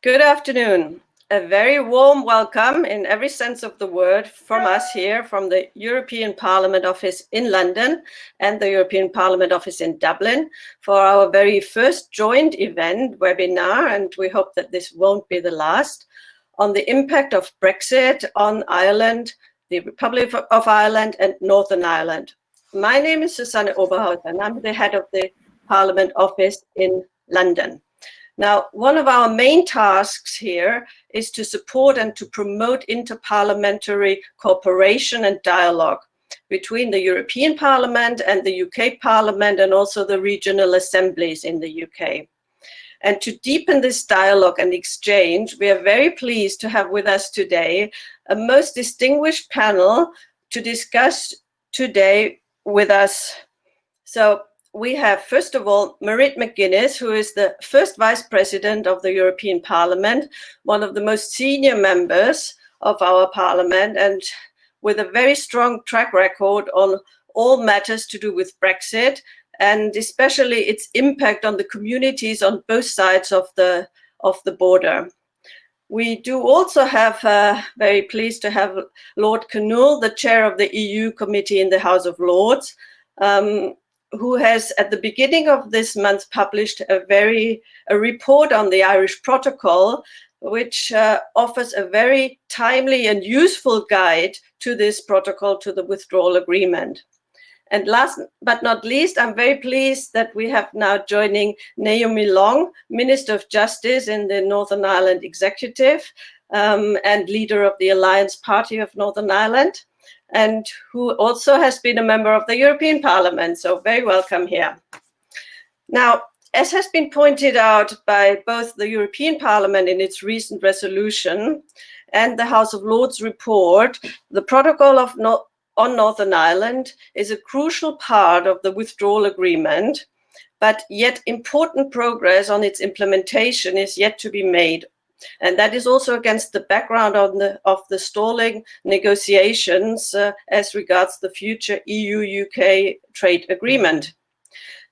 Good afternoon. A very warm welcome in every sense of the word from us here from the European Parliament office in London and the European Parliament office in Dublin for our very first joint event webinar, and we hope that this won't be the last, on the impact of Brexit on Ireland, the Republic of Ireland and Northern Ireland. My name is Susanne Oberhaus and I'm the head of the Parliament office in London. Now, one of our main tasks here is to support and to promote interparliamentary cooperation and dialogue between the European Parliament and the UK Parliament and also the regional assemblies in the UK. And to deepen this dialogue and exchange, we are very pleased to have with us today a most distinguished panel to discuss today with us. So, we have, first of all, Mairead McGuinness, who is the first Vice President of the European Parliament, one of the most senior members of our Parliament, and with a very strong track record on all matters to do with Brexit, and especially its impact on the communities on both sides of the border. We do also have, very pleased to have Lord Kinnoull, the chair of the EU Committee in the House of Lords, who has at the beginning of this month published a report on the Irish Protocol, which offers a very timely and useful guide to this protocol, to the withdrawal agreement. And last but not least, I'm very pleased that we have now joining Naomi Long, Minister of Justice in the Northern Ireland Executive and leader of the Alliance Party of Northern Ireland, and who also has been a member of the European Parliament. So very welcome here. Now, as has been pointed out by both the European Parliament in its recent resolution and the House of Lords report, the Protocol on Northern Ireland is a crucial part of the withdrawal agreement, but yet important progress on its implementation is yet to be made. And that is also against the background of the stalling negotiations as regards the future EU-UK trade agreement.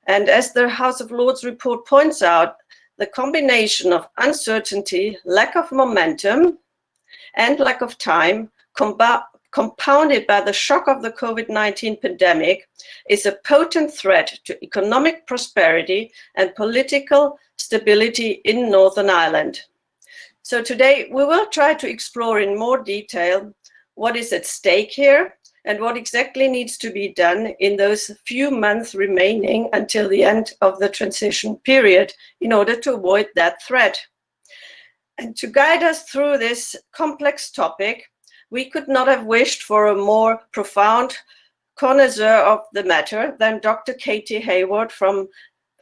And as the House of Lords report points out, the combination of uncertainty, lack of momentum, and lack of time, compounded by the shock of the COVID-19 pandemic, is a potent threat to economic prosperity and political stability in Northern Ireland. So today we will try to explore in more detail what is at stake here and what exactly needs to be done in those few months remaining until the end of the transition period in order to avoid that threat. And to guide us through this complex topic, we could not have wished for a more profound connoisseur of the matter than Dr. Katy Hayward from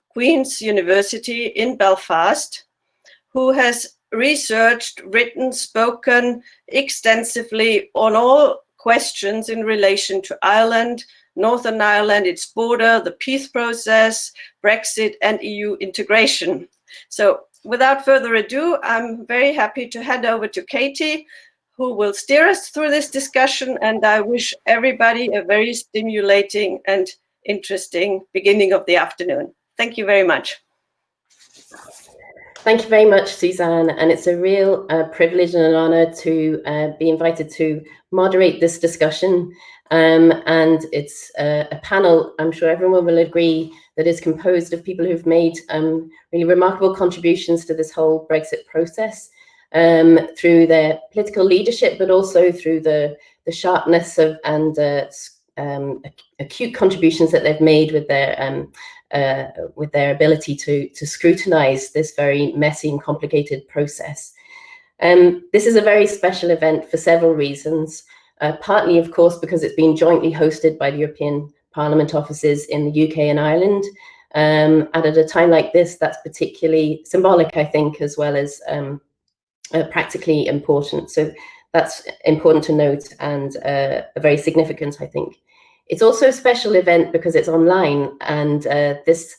Queen's University in Belfast, who has researched, written, spoken extensively on all questions in relation to Ireland, Northern Ireland, its border, the peace process, Brexit, and EU integration. So without further ado, I'm very happy to hand over to Katy, who will steer us through this discussion, and I wish everybody a very stimulating and interesting beginning of the afternoon. Thank you very much. Thank you very much, Suzanne, and it's a real privilege and an honour to be invited to moderate this discussion. And it's a panel, I'm sure everyone will agree, that is composed of people who've made really remarkable contributions to this whole Brexit process through their political leadership, but also through the sharpness of and acute contributions that they've made with their ability to scrutinize this very messy and complicated process. This is a very special event for several reasons, partly, of course, because it's been jointly hosted by the European Parliament offices in the UK and Ireland. And at a time like this, that's particularly symbolic, I think, as well as practically important. So that's important to note and very significant, I think. It's also a special event because it's online, and this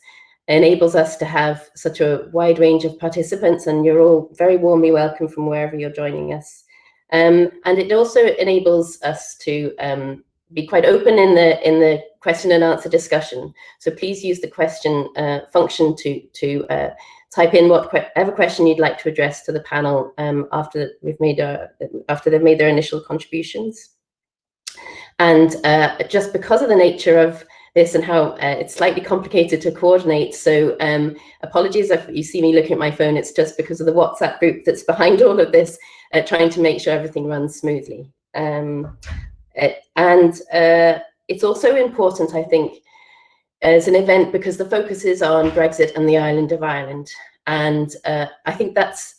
enables us to have such a wide range of participants, and you're all very warmly welcome from wherever you're joining us. And it also enables us to be quite open in the question and answer discussion. So please use the question function to type in whatever question you'd like to address to the after they've made their initial contributions. And just because of the nature of this and how it's slightly complicated to coordinate, so apologies if you see me looking at my phone. It's just because of the WhatsApp group that's behind all of this, trying to make sure everything runs smoothly. It's also important, I think, as an event because the focus is on Brexit and the island of Ireland. And I think that's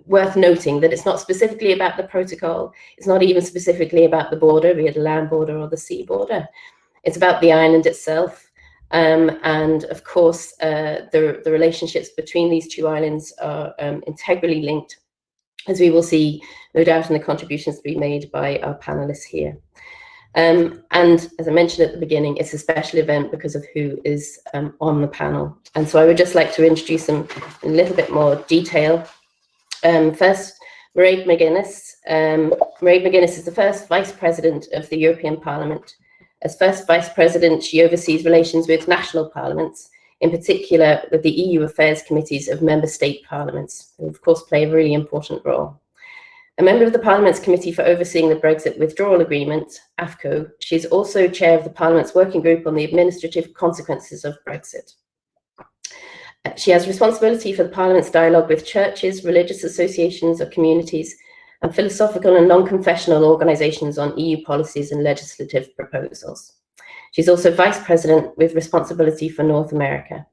worth noting, that it's not specifically about the protocol. It's not even specifically about the border, be it a land border or the sea border. It's about the island itself. And of course, the relationships between these two islands are integrally linked, as we will see, no doubt, in the contributions to be made by our panelists here. And as I mentioned at the beginning, it's a special event because of who is on the panel. And so I would just like to introduce them in a little bit more detail. First, Mairead McGuinness. Mairead McGuinness is the first Vice President of the European Parliament. As first Vice President, she oversees relations with national parliaments, in particular with the EU Affairs Committees of Member State Parliaments, who of course play a really important role. A member of the Parliament's Committee for Overseeing the Brexit Withdrawal Agreement, AFCO, she is also chair of the Parliament's Working Group on the Administrative Consequences of Brexit. She has responsibility for the Parliament's dialogue with churches, religious associations or communities, and philosophical and non-confessional organisations on EU policies and legislative proposals. She's also Vice President with responsibility for North America.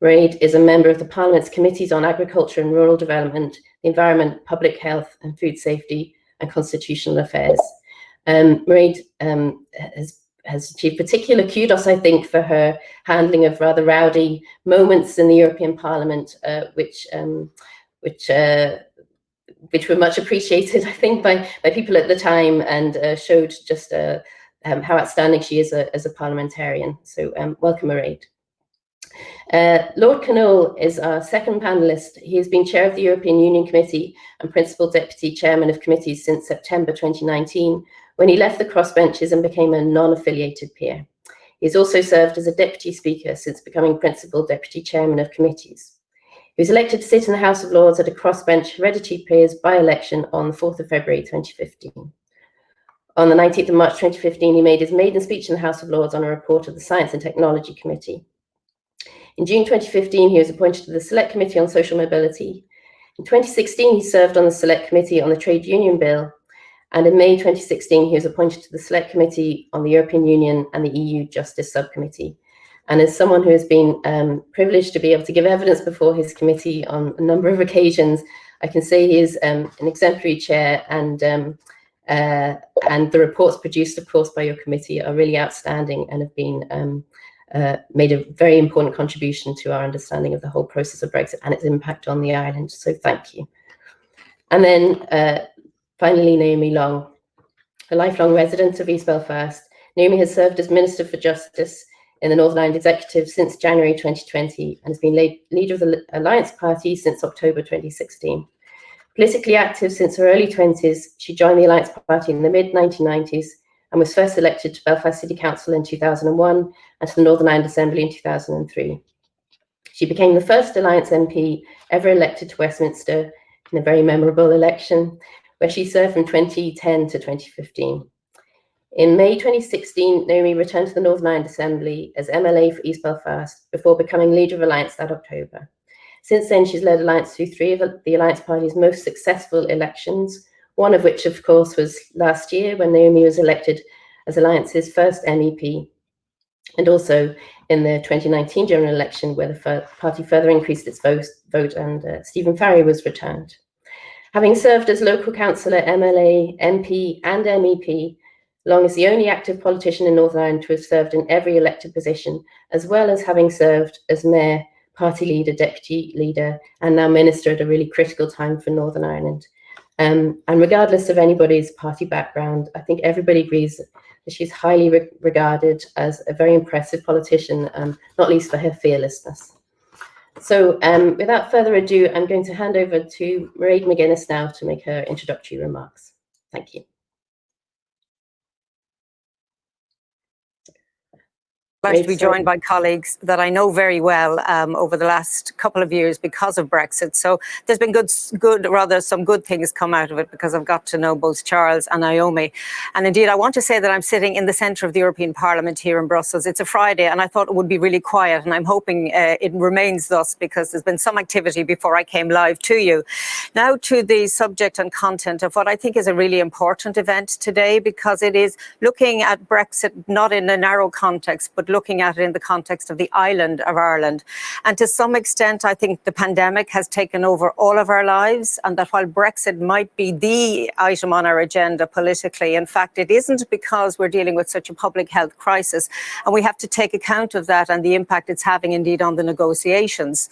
Mairead is a member of the Parliament's Committees on Agriculture and Rural Development, the Environment, Public Health and Food Safety, and Constitutional Affairs. Mairead has achieved particular kudos, I think, for her handling of rather rowdy moments in the European Parliament, which were much appreciated, I think, by people at the time, and showed just how outstanding she is as a parliamentarian. So welcome, Mairead. Lord Kinnoull is our second panellist. He has been chair of the European Union Committee and principal deputy chairman of committees since September 2019, when he left the crossbenches and became a non-affiliated peer. He has also served as a deputy speaker since becoming principal deputy chairman of committees. He was elected to sit in the House of Lords at a crossbench hereditary peers by-election on the 4th of February 2015. On the 19th of March 2015, he made his maiden speech in the House of Lords on a report of the Science and Technology Committee. In June 2015, he was appointed to the Select Committee on Social Mobility. In 2016, he served on the Select Committee on the Trade Union Bill. And in May 2016, he was appointed to the Select Committee on the European Union and the EU Justice Subcommittee. And as someone who has been privileged to be able to give evidence before his committee on a number of occasions, I can say he is an exemplary chair, and the reports produced, of course, by your committee are really outstanding and have been made a very important contribution to our understanding of the whole process of Brexit and its impact on the island. So thank you. And then finally, Naomi Long, a lifelong resident of East Belfast. Naomi has served as Minister for Justice in the Northern Ireland Executive since January 2020 and has been leader of the Alliance Party since October 2016. Politically active since her early 20s, she joined the Alliance Party in the mid-1990s and was first elected to Belfast City Council in 2001 and to the Northern Ireland Assembly in 2003. She became the first Alliance MP ever elected to Westminster in a very memorable election, where she served from 2010 to 2015. In May 2016, Naomi returned to the Northern Ireland Assembly as MLA for East Belfast before becoming leader of Alliance that October. Since then, she's led Alliance through three of the Alliance Party's most successful elections, one of which, of course, was last year when Naomi was elected as Alliance's first MEP, and also in the 2019 general election, where the party further increased its vote and Stephen Farry was returned. Having served as local councillor, MLA, MP and MEP, Long is the only active politician in Northern Ireland to have served in every elected position, as well as having served as mayor, party leader, deputy leader, and now minister at a really critical time for Northern Ireland. And regardless of anybody's party background, I think everybody agrees that she's highly regarded as a very impressive politician, not least for her fearlessness. So without further ado, I'm going to hand over to Mairead McGuinness now to make her introductory remarks. Thank you. To be joined by colleagues that I know very well over the last couple of years because of Brexit. So there's been some good things come out of it because I've got to know both Charles and Naomi. And indeed, I want to say that I'm sitting in the centre of the European Parliament here in Brussels. It's a Friday and I thought it would be really quiet, and I'm hoping it remains thus because there's been some activity before I came live to you. Now to the subject and content of what I think is a really important event today, because it is looking at Brexit not in a narrow context, but looking at it in the context of the island of Ireland. And to some extent, I think the pandemic has taken over all of our lives, and that while Brexit might be the item on our agenda politically, in fact, it isn't, because we're dealing with such a public health crisis. And we have to take account of that and the impact it's having indeed on the negotiations.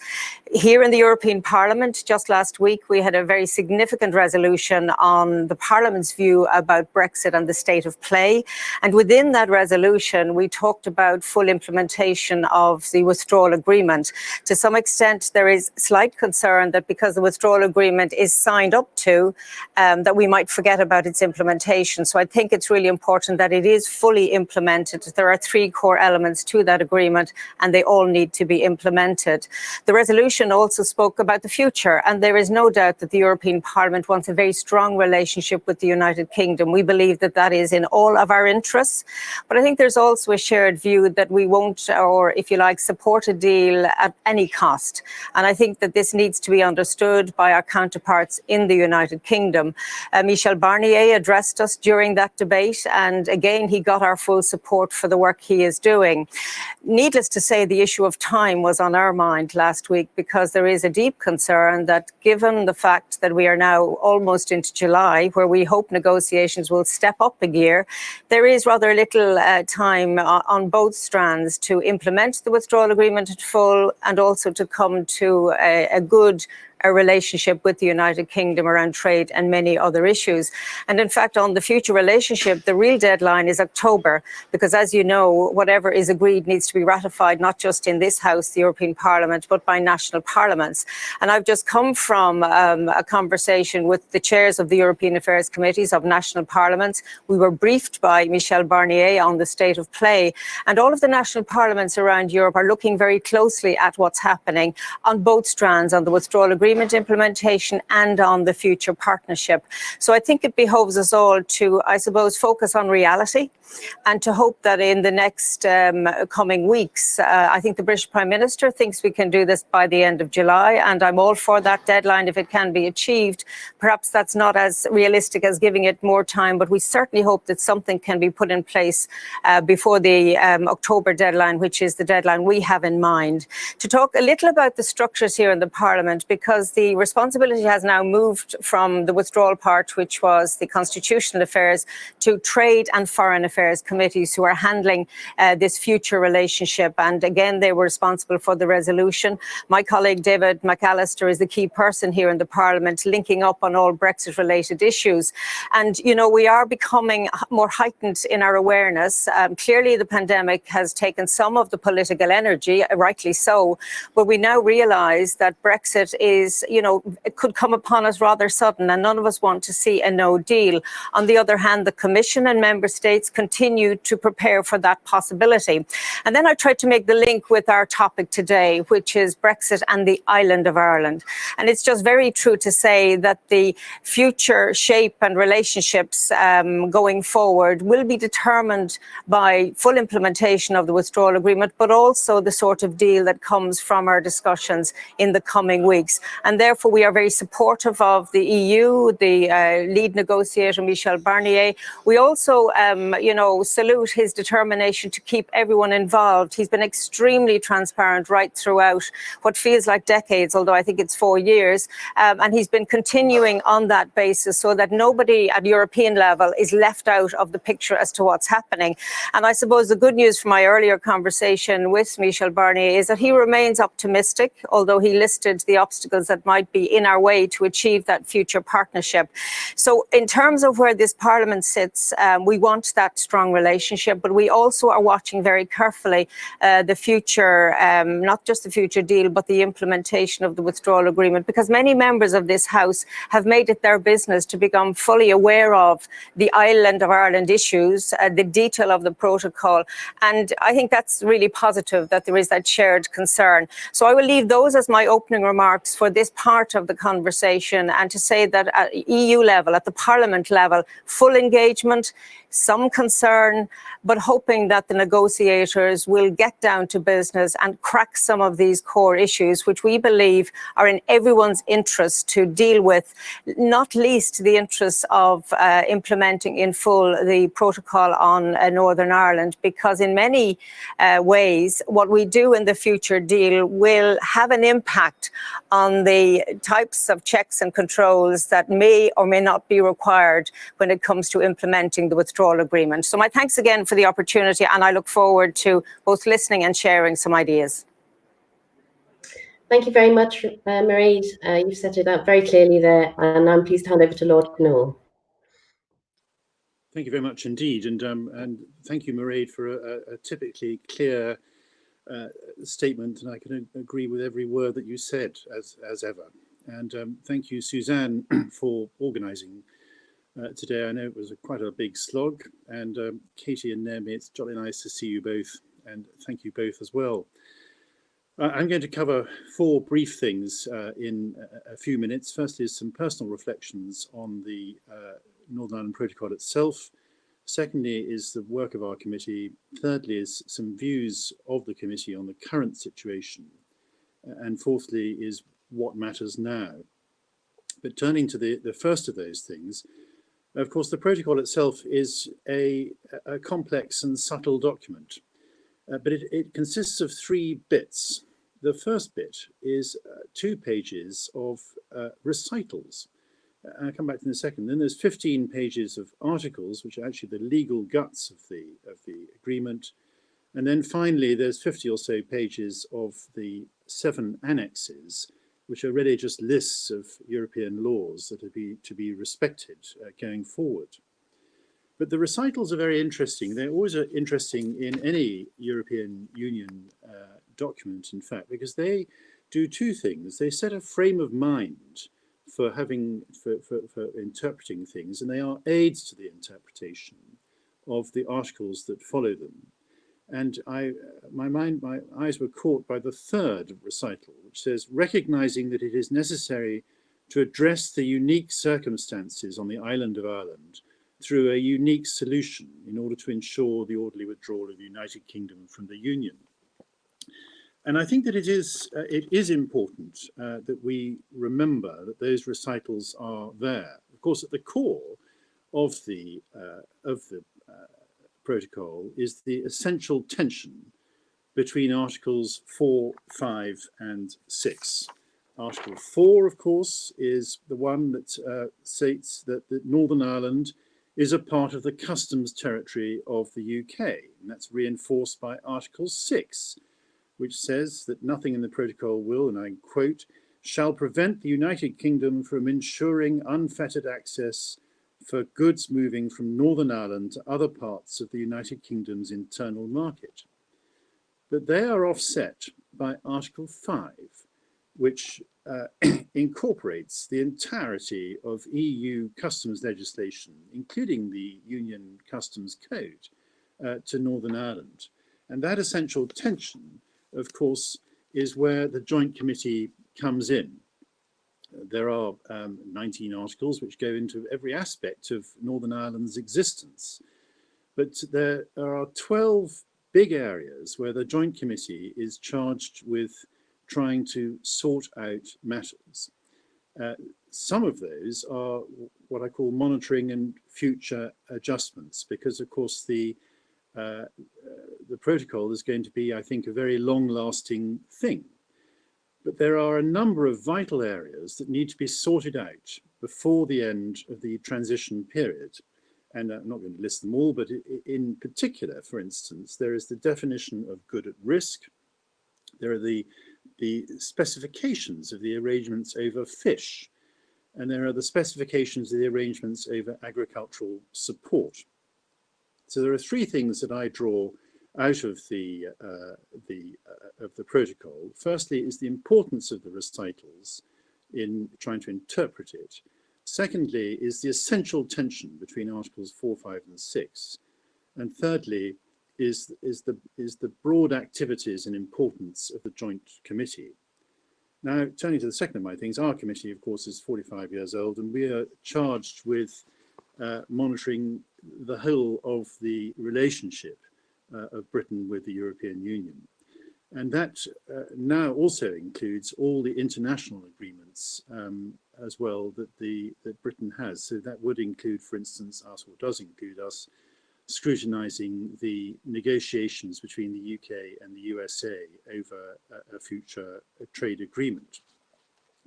Here in the European Parliament, just last week, we had a very significant resolution on the Parliament's view about Brexit and the state of play. And within that resolution, we talked about full implementation of the withdrawal agreement. To some extent, there is slight concern that because the withdrawal agreement is signed up to, that we might forget about its implementation. So I think it's really important that it is fully implemented. There are 3 core elements to that agreement, and they all need to be implemented. The resolution also spoke about the future, and there is no doubt that the European Parliament wants a very strong relationship with the United Kingdom. We believe that that is in all of our interests, but I think there's also a shared view that we won't, or if you like, support a deal at any cost. And I think that this needs to be understood by our counterparts in the United Kingdom. Michel Barnier addressed us during that debate, and again, he got our full support for the work he is doing. Needless to say, the issue of time was on our mind last week, because there is a deep concern that, given the fact that we are now almost into July, where we hope negotiations will step up a gear, there is rather little time on both strands to implement the withdrawal agreement in full, and also to come to a good relationship with the United Kingdom around trade and many other issues. And in fact, on the future relationship, the real deadline is October, because as you know, whatever is agreed needs to be ratified, not just in this House, the European Parliament, but by national parliaments. And I've just come from a conversation with the chairs of the European Affairs Committees of national parliaments. We were briefed by Michel Barnier on the state of play, and all of the national parliaments around Europe are looking very closely at what's happening on both strands, on the withdrawal agreement implementation and on the future partnership. So I think it behoves us all to, I suppose, focus on reality, and to hope that in the next coming weeks, I think the British Prime Minister thinks we can do this by the end of July, and I'm all for that deadline if it can be achieved. Perhaps that's not as realistic as giving it more time, but we certainly hope that something can be put in place before the October deadline, which is the deadline we have in mind. To talk a little about the structures here in the Parliament, because the responsibility has now moved from the withdrawal part, which was the Constitutional Affairs, to Trade and Foreign Affairs committees, who are handling this future relationship. And again, they were responsible for the resolution. My colleague David McAllister is the key person here in the Parliament, linking up on all Brexit related issues. And, you know, we are becoming more heightened in our awareness. Clearly, the pandemic has taken some of the political energy, rightly so, but we now realise that Brexit is, you know, it could come upon us rather sudden, and none of us want to see a no deal. On the other hand, the Commission and Member States continue to prepare for that possibility. And then I tried to make the link with our topic today, which is Brexit and the island of Ireland. And it's just very true to say that the future shape and relationships going forward will be determined by full implementation of the withdrawal agreement, but also the sort of deal that comes from our discussions in the coming weeks. And therefore, we are very supportive of the EU, the lead negotiator, Michel Barnier. We also, salute his determination to keep everyone involved. He's been extremely transparent right throughout what feels like decades, although I think it's 4 years. And he's been continuing on that basis so that nobody at European level is left out of the picture as to what's happening. And I suppose the good news from my earlier conversation with Michel Barnier is that he remains optimistic, although he listed the obstacles that might be in our way to achieve that future partnership. So in terms of where this Parliament sits, we want that strong relationship, but we also are watching very carefully the future, not just the future deal, but the implementation of the withdrawal agreement, because many members of this House have made it their business to become fully aware of the island of Ireland issues, the detail of the protocol. And I think that's really positive that there is that shared concern. So I will leave those as my opening remarks for this part of the conversation, and to say that at EU level, at the Parliament level, full engagement, some concern, but hoping that the negotiators will get down to business and crack some of these core issues, which we believe are in everyone's interest to deal with, not least the interests of implementing in full the protocol on Northern Ireland, because in many ways, what we do in the future deal will have an impact on the types of checks and controls that may or may not be required when it comes to implementing the withdrawal agreement. So my thanks again for the opportunity, and I look forward to both listening and sharing some ideas. Thank you very much, Mairead. You've set it out very clearly there, and I'm pleased to hand over to Lord Kinnoull. Thank you very much indeed, and thank you, Mairead, for a typically clear statement, and I can agree with every word that you said, as ever. And thank you, Suzanne, for organising today. I know it was quite a big slog, and Katy and Naomi, it's jolly nice to see you both, and thank you both as well. I'm going to cover four brief things in a few minutes. First is some personal reflections on the Northern Ireland Protocol itself. Secondly is the work of our committee. Thirdly is some views of the committee on the current situation. And fourthly is what matters now. But turning to the first of those things, of course, the protocol itself is a complex and subtle document, but it consists of three bits. The first bit is 2 pages of recitals. I'll come back to in a second. Then there's 15 pages of articles, which are actually the legal guts of the agreement. And then finally, there's 50 or so pages of the 7 annexes, which are really just lists of European laws that are to be respected going forward. But the recitals are very interesting. They're always interesting in any European Union document, in fact, because they do two things. They set a frame of mind for interpreting things, and they are aids to the interpretation of the articles that follow them. And my eyes were caught by the third recital, which says, recognizing that it is necessary to address the unique circumstances on the island of Ireland through a unique solution in order to ensure the orderly withdrawal of the United Kingdom from the Union. And I think that it is important that we remember that those recitals are there. Of course, at the core of the protocol is the essential tension between Articles 4, 5, and 6. Article 4, of course, is the one that states that Northern Ireland is a part of the customs territory of the UK, and that's reinforced by Article 6, which says that nothing in the protocol will, and I quote, shall prevent the United Kingdom from ensuring unfettered access for goods moving from Northern Ireland to other parts of the United Kingdom's internal market. But they are offset by Article 5, which incorporates the entirety of EU customs legislation, including the Union Customs Code, to Northern Ireland. And that essential tension, of course, is where the Joint Committee comes in. There are 19 articles which go into every aspect of Northern Ireland's existence. But there are 12 big areas where the Joint Committee is charged with trying to sort out matters. Some of those are what I call monitoring and future adjustments, because of course the protocol is going to be, I think, a very long-lasting thing. But there are a number of vital areas that need to be sorted out before the end of the transition period. And I'm not going to list them all, but in particular, for instance, there is the definition of good at risk. There are the the specifications of the arrangements over fish, and there are the specifications of the arrangements over agricultural support. So there are three things that I draw out of the protocol. Firstly is the importance of the recitals in trying to interpret it. Secondly is the essential tension between Articles 4, 5 and 6. And thirdly is the broad activities and importance of the Joint Committee. Now, turning to the second of my things, our committee, of course, is 45 years old, and we are charged with monitoring the whole of the relationship of Britain with the European Union. And that now also includes all the international agreements as well that Britain has. So that would include, for instance, us, or does include us, scrutinising the negotiations between the UK and the USA over a future trade agreement.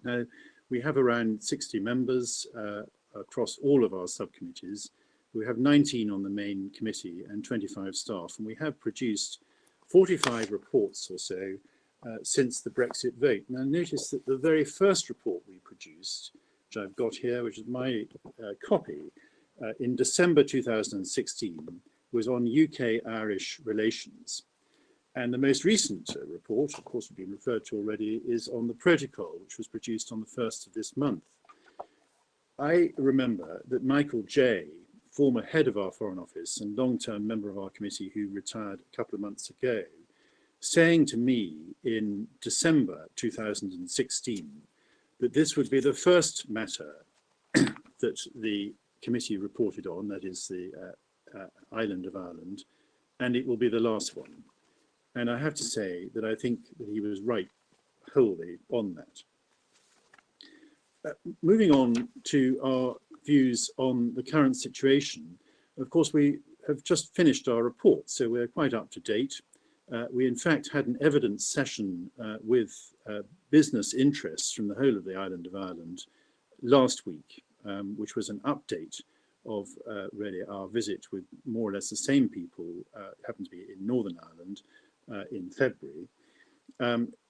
Now, we have around 60 members across all of our subcommittees. We have 19 on the main committee and 25 staff, and we have produced 45 reports or so since the Brexit vote. Now, notice that the very first report we produced, which I've got here, which is my copy, in December 2016, was on UK-Irish relations. And the most recent report, of course, we've been referred to already, is on the protocol, which was produced on the 1st of this month. I remember that Michael Jay, former head of our Foreign Office and long-term member of our committee who retired a couple of months ago, saying to me in December 2016 that this would be the first matter that the committee reported on, that is the island of Ireland, and it will be the last one. And I have to say that I think that he was right wholly on that. Moving on to our views on the current situation, of course, we have just finished our report, so we're quite up to date. We in fact had an evidence session with business interests from the whole of the island of Ireland last week, which was an update of really our visit with more or less the same people, happened to be in Northern Ireland in February.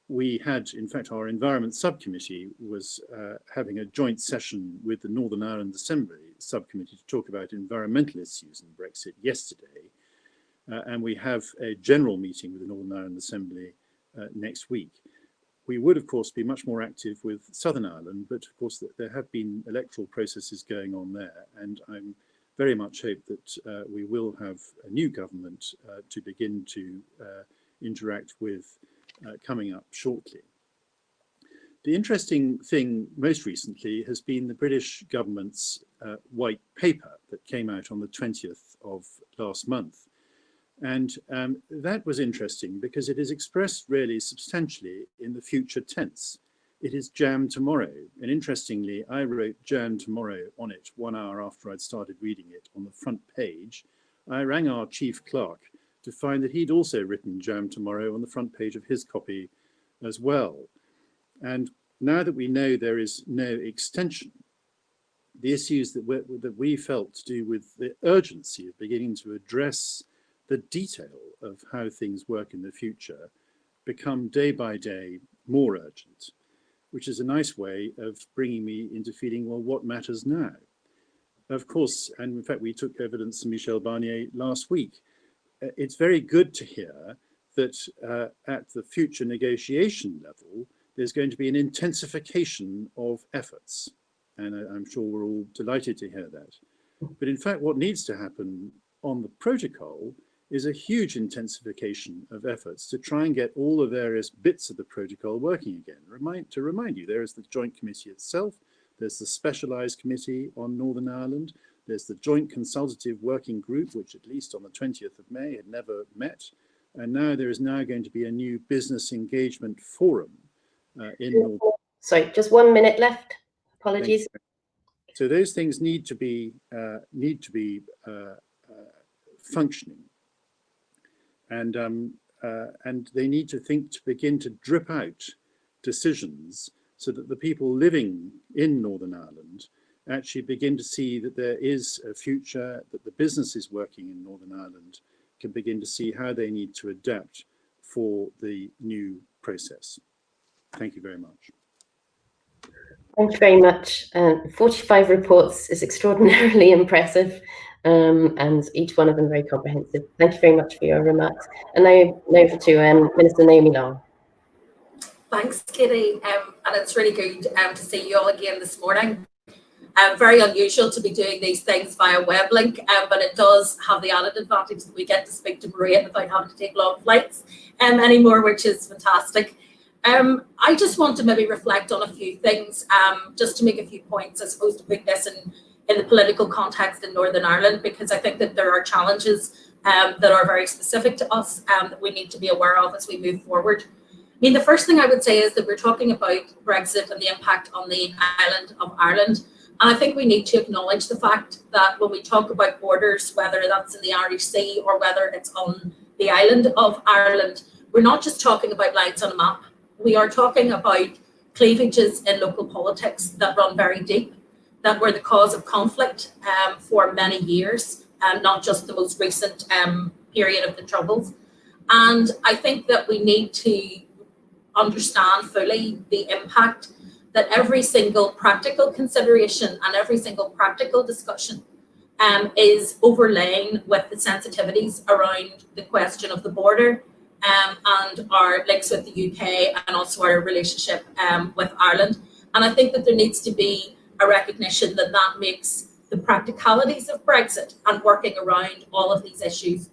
We had, in fact, our Environment Subcommittee was having a joint session with the Northern Ireland Assembly Subcommittee to talk about environmental issues in Brexit yesterday. And we have a general meeting with the Northern Ireland Assembly next week. We would, of course, be much more active with Southern Ireland, but of course there have been electoral processes going on there, and I'm very much hope that we will have a new government to begin to interact with coming up shortly. The interesting thing most recently has been the British government's white paper that came out on the 20th of last month. And that was interesting because it is expressed really substantially in the future tense. It is jam tomorrow. And interestingly, I wrote jam tomorrow on it 1 hour after I'd started reading it on the front page. I rang our chief clerk to find that he'd also written jam tomorrow on the front page of his copy as well. And now that we know there is no extension, the issues that we felt to do with the urgency of beginning to address the detail of how things work in the future become day by day more urgent, which is a nice way of bringing me into feeling, well, what matters now? Of course, and in fact, we took evidence from Michel Barnier last week. It's very good to hear that at the future negotiation level, there's going to be an intensification of efforts. And I'm sure we're all delighted to hear that. But in fact, what needs to happen on the protocol is a huge intensification of efforts to try and get all the various bits of the protocol working again. To remind you, there is the Joint Committee itself, there's the Specialised Committee on Northern Ireland, there's the Joint Consultative Working Group, which at least on the 20th of May had never met, and now there is now going to be a new business engagement forum in Northern Ireland. Sorry, just 1 minute left. Apologies. So those things need to be functioning. And they need to begin to drip out decisions so that the people living in Northern Ireland actually begin to see that there is a future, that the businesses working in Northern Ireland can begin to see how they need to adapt for the new process. Thank you very much. Thank you very much. 45 reports is extraordinarily impressive, and each one of them very comprehensive. Thank you very much for your remarks. And now over to Minister Naomi Long. Thanks, Katy, and it's really good to see you all again this morning. Very unusual to be doing these things via web link, but it does have the added advantage that we get to speak to Mairead without having to take long flights anymore, which is fantastic. I just want to maybe reflect on a few things, just to make a few points, I suppose, to put this in the political context in Northern Ireland, because I think that there are challenges that are very specific to us that we need to be aware of as we move forward. I mean, the first thing I would say is that we're talking about Brexit and the impact on the island of Ireland. And I think we need to acknowledge the fact that when we talk about borders, whether that's in the Irish Sea or whether it's on the island of Ireland, we're not just talking about lines on a map. We are talking about cleavages in local politics that run very deep, that were the cause of conflict for many years, not just the most recent period of the Troubles. And I think that we need to understand fully the impact that every single practical consideration and every single practical discussion is overlaying with the sensitivities around the question of the border and our links with the UK and also our relationship with Ireland. And I think that there needs to be a recognition that that makes the practicalities of Brexit and working around all of these issues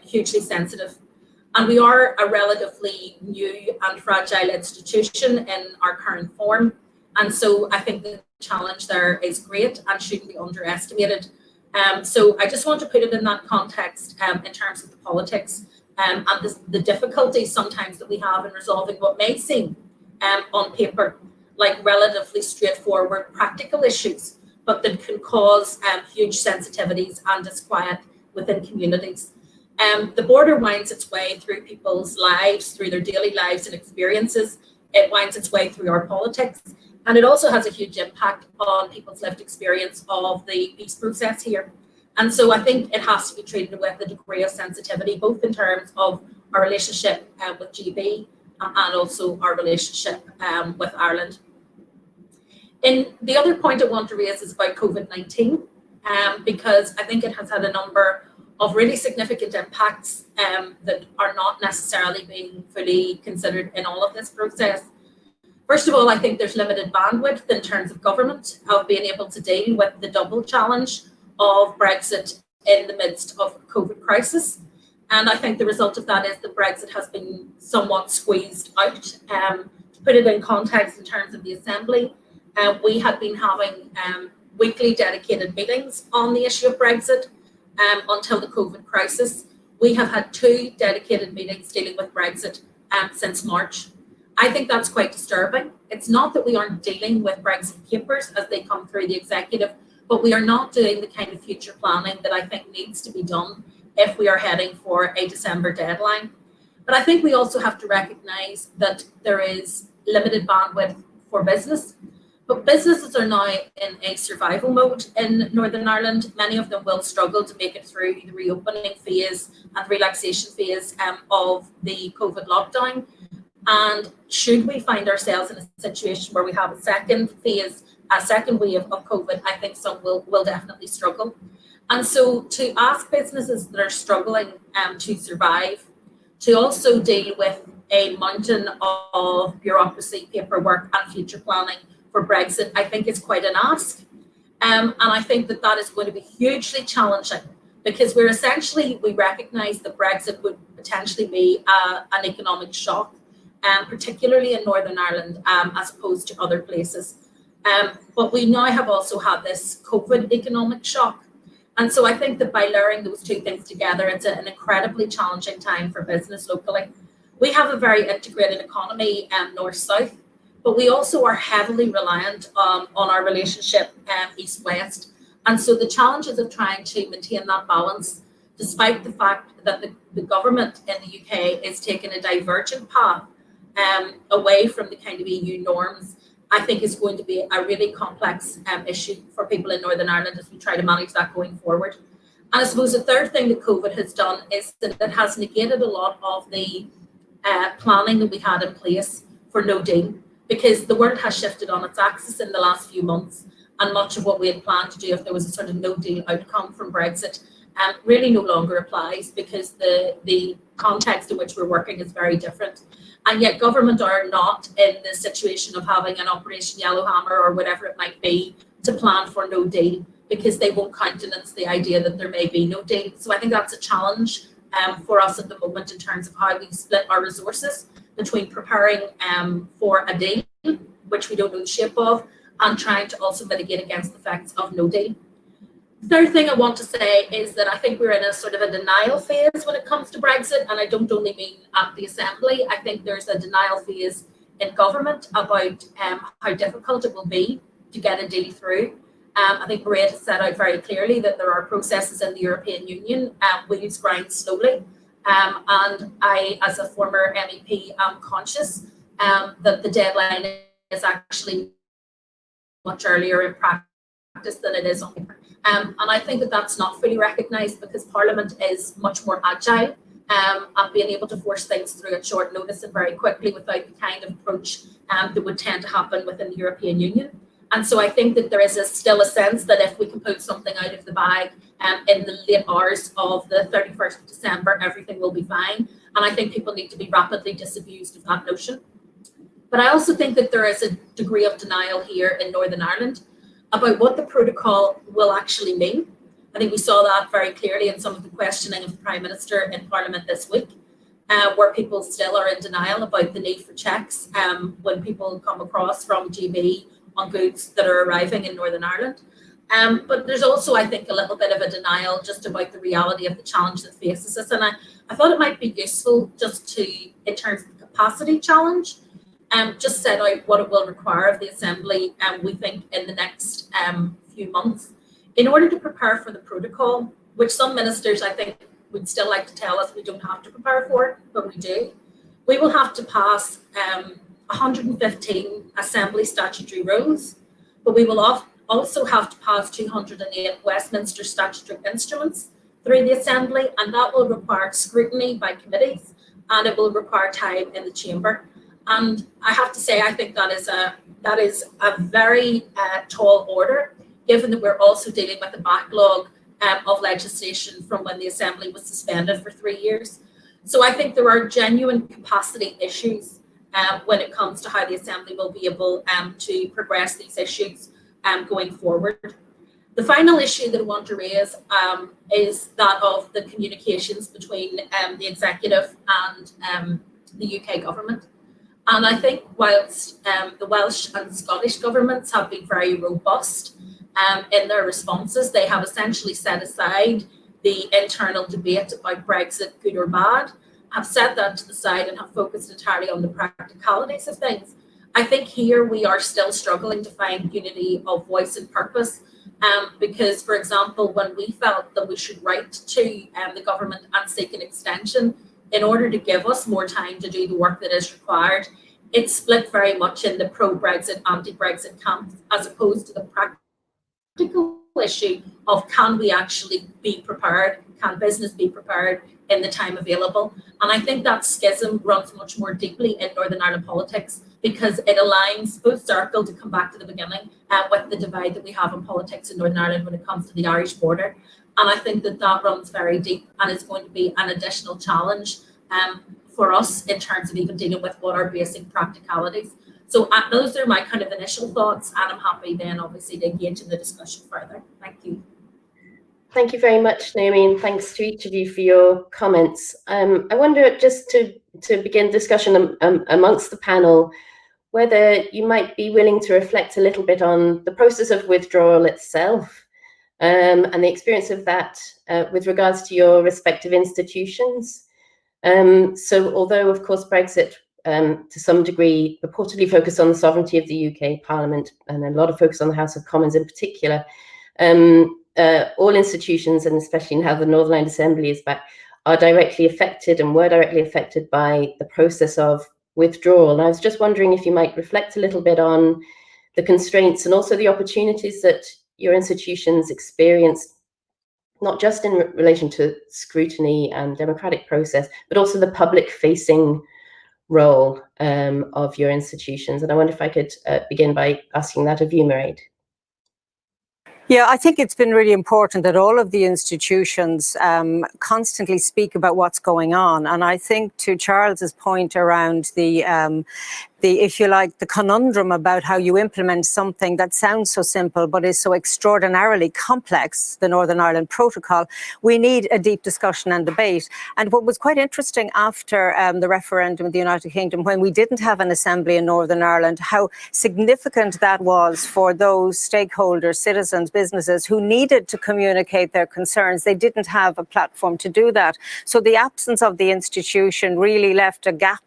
hugely sensitive. And we are a relatively new and fragile institution in our current form. And so I think the challenge there is great and shouldn't be underestimated. So I just want to put it in that context in terms of the politics and the difficulty sometimes that we have in resolving what may seem on paper like relatively straightforward practical issues, but that can cause huge sensitivities and disquiet within communities. The border winds its way through people's lives, through their daily lives and experiences. It winds its way through our politics. And it also has a huge impact on people's lived experience of the peace process here. And so I think it has to be treated with a degree of sensitivity, both in terms of our relationship with GB and also our relationship with Ireland. And the other point I want to raise is about COVID-19, because I think it has had a number of really significant impacts that are not necessarily being fully considered in all of this process. First of all, I think there's limited bandwidth in terms of government of being able to deal with the double challenge of Brexit in the midst of a COVID crisis. And I think the result of that is that Brexit has been somewhat squeezed out. To put it in context in terms of the Assembly, we had been having weekly dedicated meetings on the issue of Brexit until the COVID crisis. We have had 2 dedicated meetings dealing with Brexit since March. I think that's quite disturbing. It's not that we aren't dealing with Brexit papers as they come through the executive, but we are not doing the kind of future planning that I think needs to be done if we are heading for a December deadline. But I think we also have to recognise that there is limited bandwidth for business. But businesses are now in a survival mode in Northern Ireland. Many of them will struggle to make it through the reopening phase and relaxation phase of the COVID lockdown. And should we find ourselves in a situation where we have a second phase, a second wave of COVID, I think some will definitely struggle. And so to ask businesses that are struggling to survive, to also deal with a mountain of bureaucracy, paperwork and future planning for Brexit, I think is quite an ask. And I think that that is going to be hugely challenging because we recognise that Brexit would potentially be an economic shock, particularly in Northern Ireland as opposed to other places. But we now have also had this COVID economic shock. And so I think that by layering those two things together, it's an incredibly challenging time for business locally. We have a very integrated economy north-south, but we also are heavily reliant on our relationship east-west. And so the challenges of trying to maintain that balance, despite the fact that the government in the UK is taking a divergent path away from the kind of EU norms, I think is going to be a really complex issue for people in Northern Ireland as we try to manage that going forward. And I suppose the third thing that COVID has done is that it has negated a lot of the planning that we had in place for no deal, because the world has shifted on its axis in the last few months, and much of what we had planned to do if there was a sort of no deal outcome from Brexit really no longer applies, because the context in which we're working is very different. And yet government are not in the situation of having an Operation Yellowhammer or whatever it might be to plan for no deal, because they won't countenance the idea that there may be no deal. So I think that's a challenge for us at the moment in terms of how we split our resources between preparing for a deal, which we don't know the shape of, and trying to also mitigate against the effects of no deal. The third thing I want to say is that I think we're in a sort of a denial phase when it comes to Brexit, and I don't only mean at the Assembly. I think there's a denial phase in government about how difficult it will be to get a deal through. I think Mairead has set out very clearly that there are processes in the European Union, wheels grind slowly. And I, as a former MEP, am conscious that the deadline is actually much earlier in practice than it is on paper. And I think that that's not fully recognised, because Parliament is much more agile at being able to force things through at short notice and very quickly without the kind of approach that would tend to happen within the European Union. And so I think that there is still a sense that if we can put something out of the bag in the late hours of the 31st of December, everything will be fine. And I think people need to be rapidly disabused of that notion. But I also think that there is a degree of denial here in Northern Ireland about what the protocol will actually mean. I think we saw that very clearly in some of the questioning of the Prime Minister in Parliament this week, where people still are in denial about the need for checks when people come across from GB on goods that are arriving in Northern Ireland. But there's also, I think, a little bit of a denial just about the reality of the challenge that faces us. And I thought it might be useful just to, in terms of the capacity challenge, just set out what it will require of the Assembly, we think, in the next few months, in order to prepare for the protocol, which some ministers, I think, would still like to tell us we don't have to prepare for, but we do. We will have to pass 115 Assembly statutory rules, but we will also have to pass 208 Westminster statutory instruments through the Assembly, and that will require scrutiny by committees, and it will require time in the chamber. And I have to say, I think that is a very tall order, given that we're also dealing with a backlog of legislation from when the Assembly was suspended for 3 years. So I think there are genuine capacity issues when it comes to how the Assembly will be able to progress these issues going forward. The final issue that I want to raise is that of the communications between the Executive and the UK government. And I think whilst the Welsh and Scottish governments have been very robust in their responses, they have essentially set aside the internal debate about Brexit, good or bad, have set that to the side and have focused entirely on the practicalities of things. I think here we are still struggling to find unity of voice and purpose, because, for example, when we felt that we should write to the government and seek an extension in order to give us more time to do the work that is required, it's split very much in the pro-Brexit, anti-Brexit camp, as opposed to the practical issue of, can we actually be prepared? Can business be prepared in the time available? And I think that schism runs much more deeply in Northern Ireland politics, because it aligns full circle, to come back to the beginning, with the divide that we have in politics in Northern Ireland when it comes to the Irish border. And I think that that runs very deep and is going to be an additional challenge for us in terms of even dealing with what are basic practicalities. So those are my kind of initial thoughts, and I'm happy then obviously to engage in the discussion further. Thank you. Thank you very much, Naomi, and thanks to each of you for your comments. I wonder, just to begin discussion amongst the panel, whether you might be willing to reflect a little bit on the process of withdrawal itself, and the experience of that with regards to your respective institutions. So although, of course, Brexit to some degree reportedly focused on the sovereignty of the UK Parliament, and a lot of focus on the House of Commons in particular, all institutions, and especially now the Northern Ireland Assembly is back, are directly affected and were directly affected by the process of withdrawal. And I was just wondering if you might reflect a little bit on the constraints and also the opportunities that your institutions experienced, not just in relation to scrutiny and democratic process, but also the public-facing role of your institutions. And I wonder if I could begin by asking that of you, Mairead. Yeah, I think it's been really important that all of the institutions constantly speak about what's going on. And I think to Charles's point around the if you like, the conundrum about how you implement something that sounds so simple but is so extraordinarily complex, the Northern Ireland Protocol, we need a deep discussion and debate. And what was quite interesting after the referendum in the United Kingdom, when we didn't have an assembly in Northern Ireland, how significant that was for those stakeholders, citizens, businesses who needed to communicate their concerns. They didn't have a platform to do that. So the absence of the institution really left a gap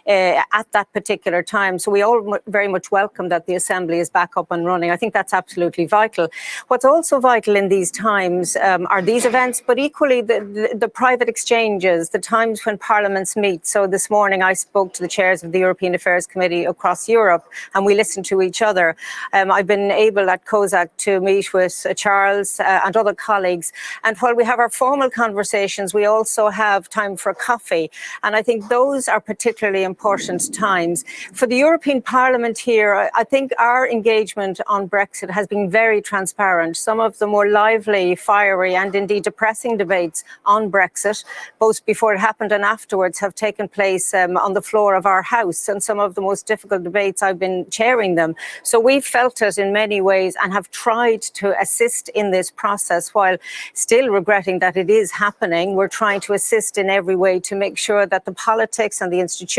at that particular time. So we all very much welcome that the Assembly is back up and running. I think that's absolutely vital. What's also vital in these times are these events, but equally the private exchanges, the times when parliaments meet. So this morning I spoke to the chairs of the European Affairs Committee across Europe, and we listened to each other. I've been able at COSAC to meet with Charles and other colleagues. And while we have our formal conversations, we also have time for coffee. And I think those are particularly important times. For the European Parliament here, I think our engagement on Brexit has been very transparent. Some of the more lively, fiery and indeed depressing debates on Brexit, both before it happened and afterwards, have taken place on the floor of our House, and some of the most difficult debates, I've been chairing them. So we've felt it in many ways and have tried to assist in this process while still regretting that it is happening. We're trying to assist in every way to make sure that the politics and the institutions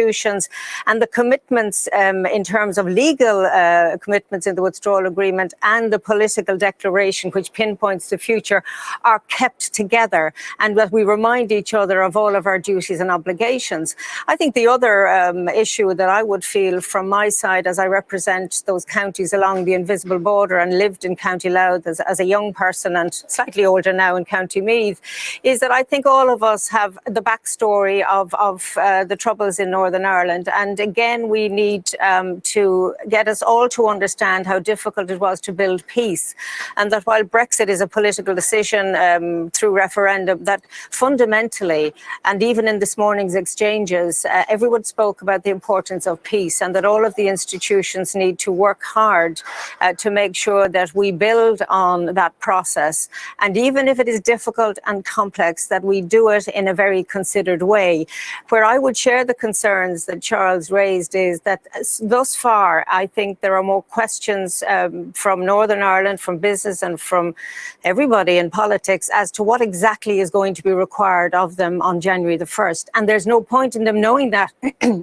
and the commitments in terms of legal commitments in the withdrawal agreement and the political declaration which pinpoints the future are kept together, and that we remind each other of all of our duties and obligations. I think the other issue that I would feel from my side, as I represent those counties along the invisible border and lived in County Louth as a young person and slightly older now in County Meath, is that I think all of us have the backstory of the troubles in Northern Ireland. And again, we need to get us all to understand how difficult it was to build peace. And that while Brexit is a political decision through referendum, that fundamentally, and even in this morning's exchanges, everyone spoke about the importance of peace, and that all of the institutions need to work hard to make sure that we build on that process. And even if it is difficult and complex, that we do it in a very considered way. Where I would share the concerns that Charles raised is that thus far, I think there are more questions from Northern Ireland, from business and from everybody in politics as to what exactly is going to be required of them on January the 1st. And there's no point in them knowing that,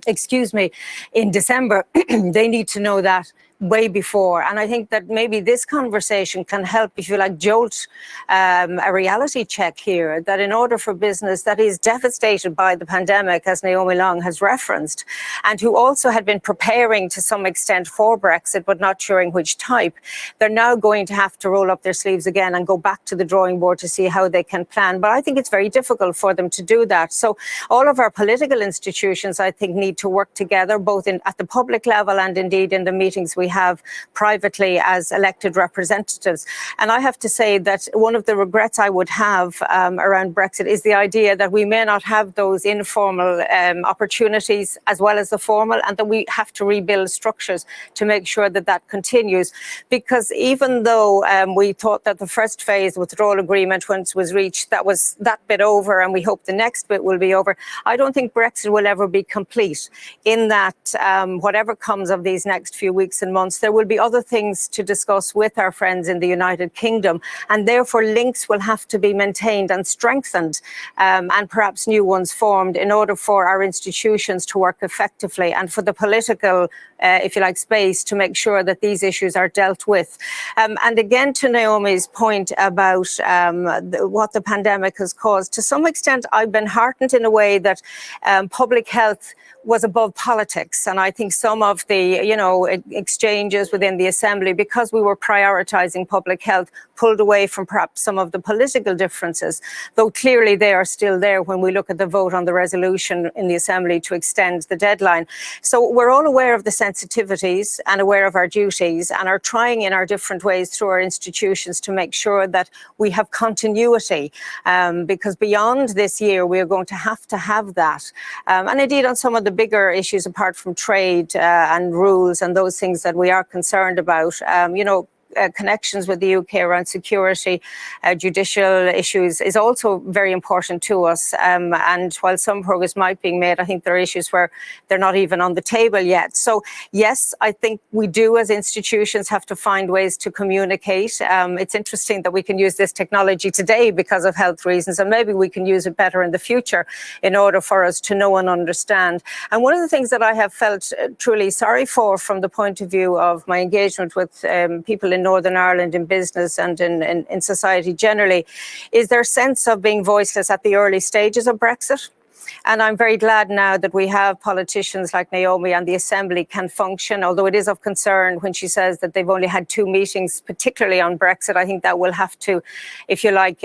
excuse me, in December. They need to know that way before. And I think that maybe this conversation can help, if you like, jolt a reality check here, that in order for business that is devastated by the pandemic, as Naomi Long has referenced, and who also had been preparing to some extent for Brexit, but not sure in which type, they're now going to have to roll up their sleeves again and go back to the drawing board to see how they can plan. But I think it's very difficult for them to do that. So all of our political institutions, I think, need to work together, both at the public level and indeed in the meetings we have privately as elected representatives. And I have to say that one of the regrets I would have around Brexit is the idea that we may not have those informal opportunities as well as the formal, and that we have to rebuild structures to make sure that that continues. Because even though we thought that the first phase withdrawal agreement, once was reached, that was that bit over, and we hope the next bit will be over, I don't think Brexit will ever be complete, in that whatever comes of these next few weeks and months, there will be other things to discuss with our friends in the United Kingdom, and therefore links will have to be maintained and strengthened, and perhaps new ones formed, in order for our institutions to work effectively, and for the political, if you like, space to make sure that these issues are dealt with. And again, to Naomi's point about what the pandemic has caused, to some extent I've been heartened in a way that public health was above politics, and I think some of the exchange exchanges within the Assembly, because we were prioritising public health, pulled away from perhaps some of the political differences, though clearly they are still there when we look at the vote on the resolution in the Assembly to extend the deadline. So we're all aware of the sensitivities and aware of our duties, and are trying in our different ways through our institutions to make sure that we have continuity, because beyond this year we are going to have that. And indeed on some of the bigger issues apart from trade and rules and those things that we are concerned about, connections with the UK around security, judicial issues is also very important to us. And while some progress might be made, I think there are issues where they're not even on the table yet. So yes, I think we do as institutions have to find ways to communicate. It's interesting that we can use this technology today because of health reasons, and maybe we can use it better in the future in order for us to know and understand. And one of the things that I have felt truly sorry for from the point of view of my engagement with people in Northern Ireland in business and in society generally is their sense of being voiceless at the early stages of Brexit. And I'm very glad now that we have politicians like Naomi and the Assembly can function, although it is of concern when she says that they've only had 2 meetings, particularly on Brexit. I think that will have to, if you like,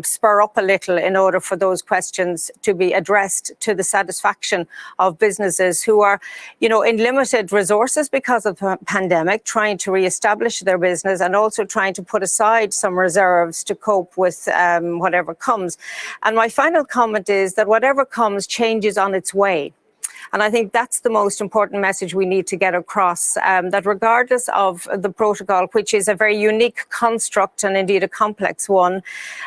spur up a little in order for those questions to be addressed to the satisfaction of businesses who are, in limited resources because of the pandemic, trying to re-establish their business and also trying to put aside some reserves to cope with whatever comes. And my final comment is that whatever comes changes on its way. And I think that's the most important message we need to get across, that regardless of the protocol, which is a very unique construct and indeed a complex one,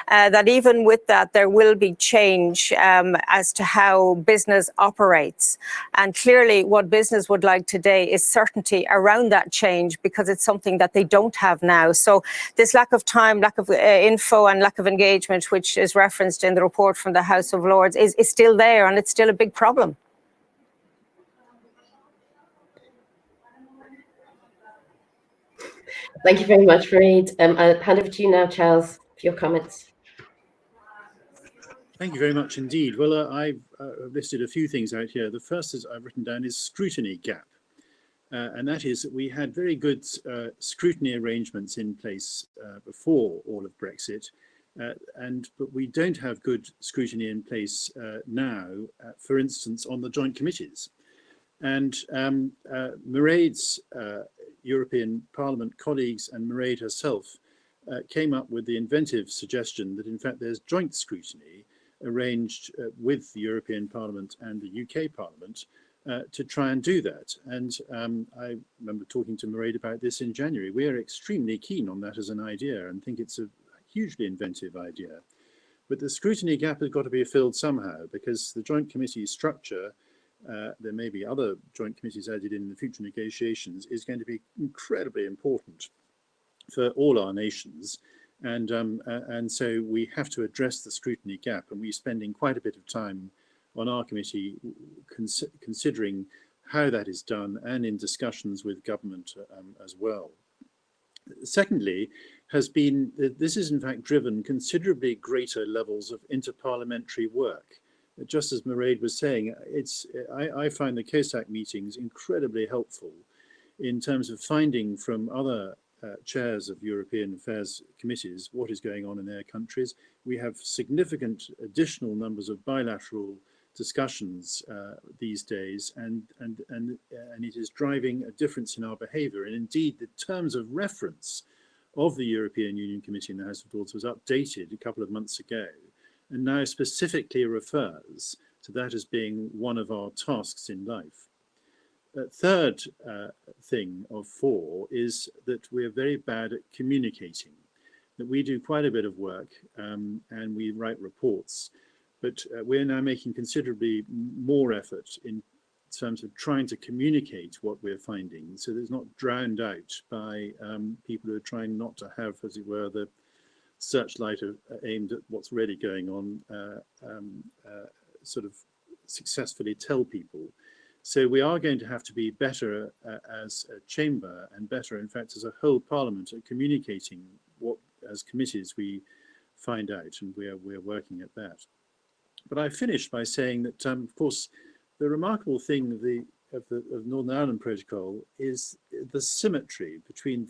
that even with that, there will be change as to how business operates. And clearly what business would like today is certainty around that change, because it's something that they don't have now. So this lack of time, lack of info and lack of engagement, which is referenced in the report from the House of Lords, is still there, and it's still a big problem. Thank you very much, Mairead. I'll hand over to you now, Charles, for your comments. Thank you very much indeed. Well, I've listed a few things out here. The first is I've written down is scrutiny gap. And that is that we had very good scrutiny arrangements in place before all of Brexit, but we don't have good scrutiny in place now, for instance, on the joint committees. And Mairead's European Parliament colleagues and Mairead herself came up with the inventive suggestion that in fact there's joint scrutiny arranged with the European Parliament and the UK Parliament to try and do that. And I remember talking to Mairead about this in January. We are extremely keen on that as an idea and think it's a hugely inventive idea. But the scrutiny gap has got to be filled somehow, because the joint committee structure, there may be other joint committees added in the future negotiations, is going to be incredibly important for all our nations. And so we have to address the scrutiny gap, and we're spending quite a bit of time on our committee considering how that is done and in discussions with government as well. Secondly, has been that this is in fact driven considerably greater levels of interparliamentary work. Just as Mairead was saying, I find the COSAC meetings incredibly helpful in terms of finding from other chairs of European affairs committees what is going on in their countries. We have significant additional numbers of bilateral discussions these days, and it is driving a difference in our behaviour. And indeed, the terms of reference of the European Union Committee in the House of Lords was updated a couple of months ago, and now specifically refers to that as being one of our tasks in life. Third thing of 4 is that we're very bad at communicating, that we do quite a bit of work and we write reports, but we're now making considerably more effort in terms of trying to communicate what we're finding, so that it's not drowned out by people who are trying not to have, as it were, the searchlight aimed at what's really going on, sort of successfully tell people. So we are going to have to be better as a chamber, and better, in fact, as a whole parliament, at communicating what, as committees, we find out, and we're working at that. But I finished by saying that, of course, the remarkable thing of Northern Ireland Protocol is the symmetry between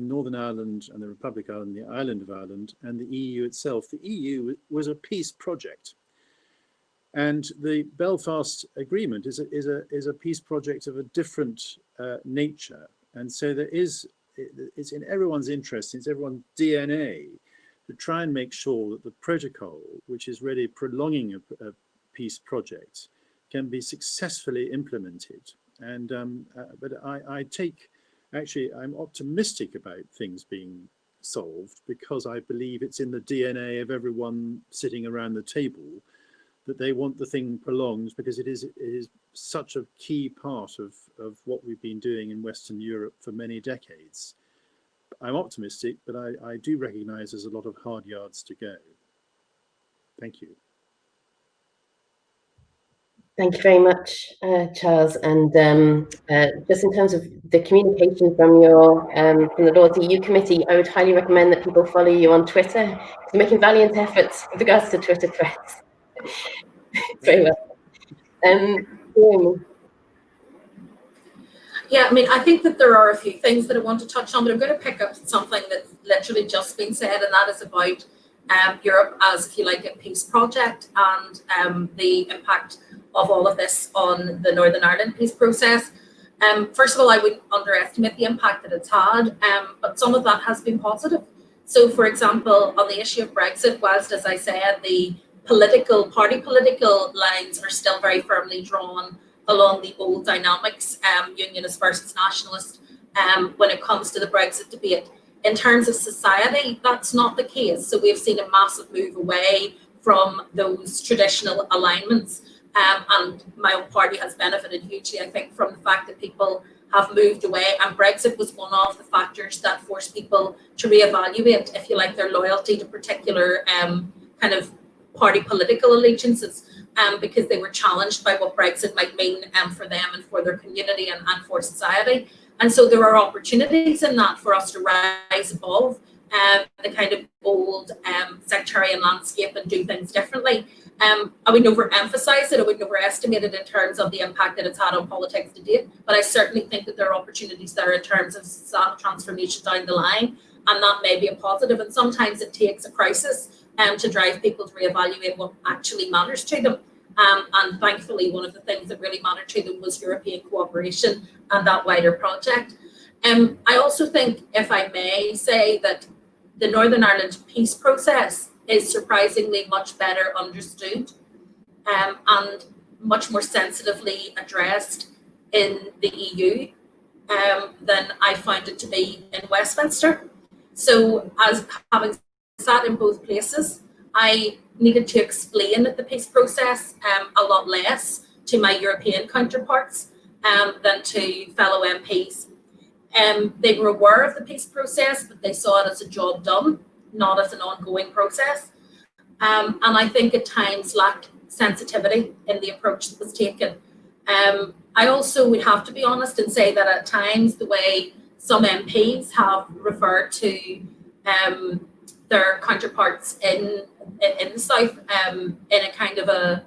Northern Ireland and the Republic of Ireland, the island of Ireland, and the EU itself. The EU was a peace project, and the Belfast Agreement is a peace project of a different nature. And so it's in everyone's interest, it's everyone's DNA to try and make sure that the protocol, which is really prolonging a peace project, can be successfully implemented. And but I'm optimistic about things being solved, because I believe it's in the DNA of everyone sitting around the table that they want the thing prolonged, because it is such a key part of what we've been doing in Western Europe for many decades. I'm optimistic, but I do recognise there's a lot of hard yards to go. Thank you. Thank you very much, Charles. And just in terms of the communication from the Lords EU Committee, I would highly recommend that people follow you on Twitter. You're making valiant efforts with regards to Twitter threads. Very well. Yeah, I mean, I think that there are a few things that I want to touch on, but I'm going to pick up something that's literally just been said, and that is about Europe as, if you like, a peace project, and the impact of all of this on the Northern Ireland peace process. First of all, I would underestimate the impact that it's had, but some of that has been positive. So, for example, on the issue of Brexit, whilst, as I said, the party political lines are still very firmly drawn along the old dynamics, unionist versus nationalist, when it comes to the Brexit debate. In terms of society, that's not the case. So we've seen a massive move away from those traditional alignments. And my own party has benefited hugely, I think, from the fact that people have moved away. And Brexit was one of the factors that forced people to reevaluate, if you like, their loyalty to particular kind of party political allegiances, because they were challenged by what Brexit might mean for them and for their community and for society. And so there are opportunities in that for us to rise above the kind of old sectarian landscape and do things differently. I wouldn't overemphasize it, I wouldn't overestimate it in terms of the impact that it's had on politics to date, but I certainly think that there are opportunities there in terms of transformation down the line, and that may be a positive. And sometimes it takes a crisis to drive people to reevaluate what actually matters to them. And thankfully, one of the things that really mattered to them was European cooperation and that wider project. I also think, if I may say, that the Northern Ireland peace process is surprisingly much better understood and much more sensitively addressed in the EU than I found it to be in Westminster. So, as having sat in both places, I needed to explain the peace process a lot less to my European counterparts than to fellow MPs. They were aware of the peace process, but they saw it as a job done, not as an ongoing process. And I think at times lacked sensitivity in the approach that was taken. I also would have to be honest and say that at times the way some MPs have referred to their counterparts in the South in a kind of a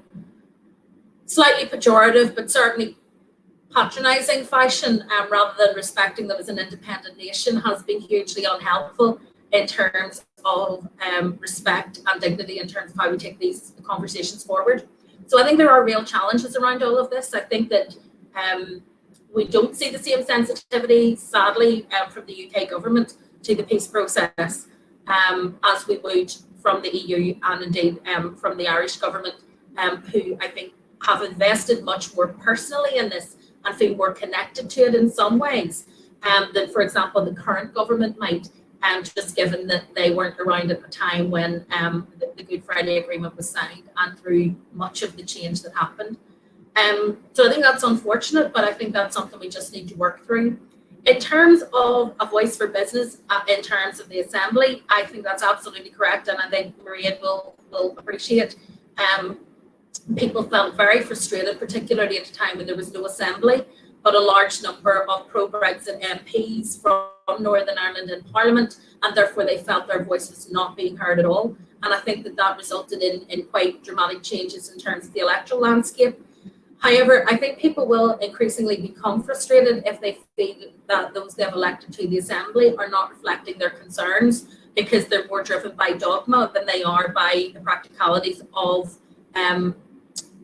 slightly pejorative but certainly patronising fashion, rather than respecting them as an independent nation, has been hugely unhelpful in terms of respect and dignity in terms of how we take these conversations forward. So I think there are real challenges around all of this. I think that we don't see the same sensitivity, sadly, from the UK government to the peace process as we would from the EU and indeed from the Irish government, who I think have invested much more personally in this and feel more connected to it in some ways than, for example, the current government might, just given that they weren't around at the time when the Good Friday Agreement was signed and through much of the change that happened. So I think that's unfortunate, but I think that's something we just need to work through. In terms of a voice for business, in terms of the Assembly, I think that's absolutely correct, and I think Mairead will appreciate. People felt very frustrated, particularly at a time when there was no Assembly, but a large number of pro-Brexit MPs from Northern Ireland in Parliament, and therefore they felt their voice was not being heard at all. And I think that resulted in quite dramatic changes in terms of the electoral landscape. However, I think people will increasingly become frustrated if they feel that those they've elected to the Assembly are not reflecting their concerns, because they're more driven by dogma than they are by the practicalities of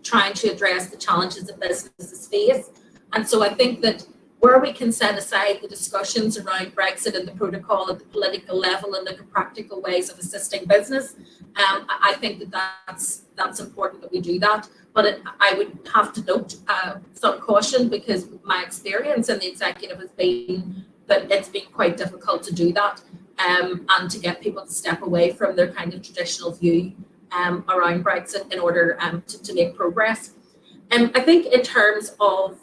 trying to address the challenges that businesses face. And so I think that where we can set aside the discussions around Brexit and the protocol at the political level and look at practical ways of assisting business, I think that that's important that we do that. But I would have to note some caution, because my experience in the executive has been that it's been quite difficult to do that, and to get people to step away from their kind of traditional view around Brexit in order to make progress. I think in terms of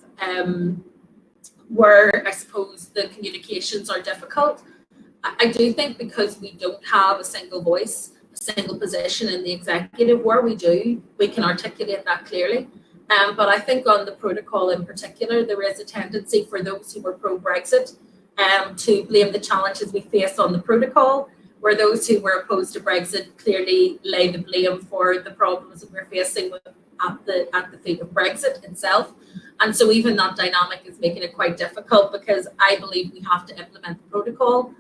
where I suppose the communications are difficult, I do think because we don't have a single voice, a single position in the executive, where we do, we can articulate that clearly. But I think on the protocol in particular, there is a tendency for those who were pro-Brexit to blame the challenges we face on the protocol, where those who were opposed to Brexit clearly lay the blame for the problems that we're facing at the feet of Brexit itself. And so even that dynamic is making it quite difficult, because I believe we have to implement the protocol,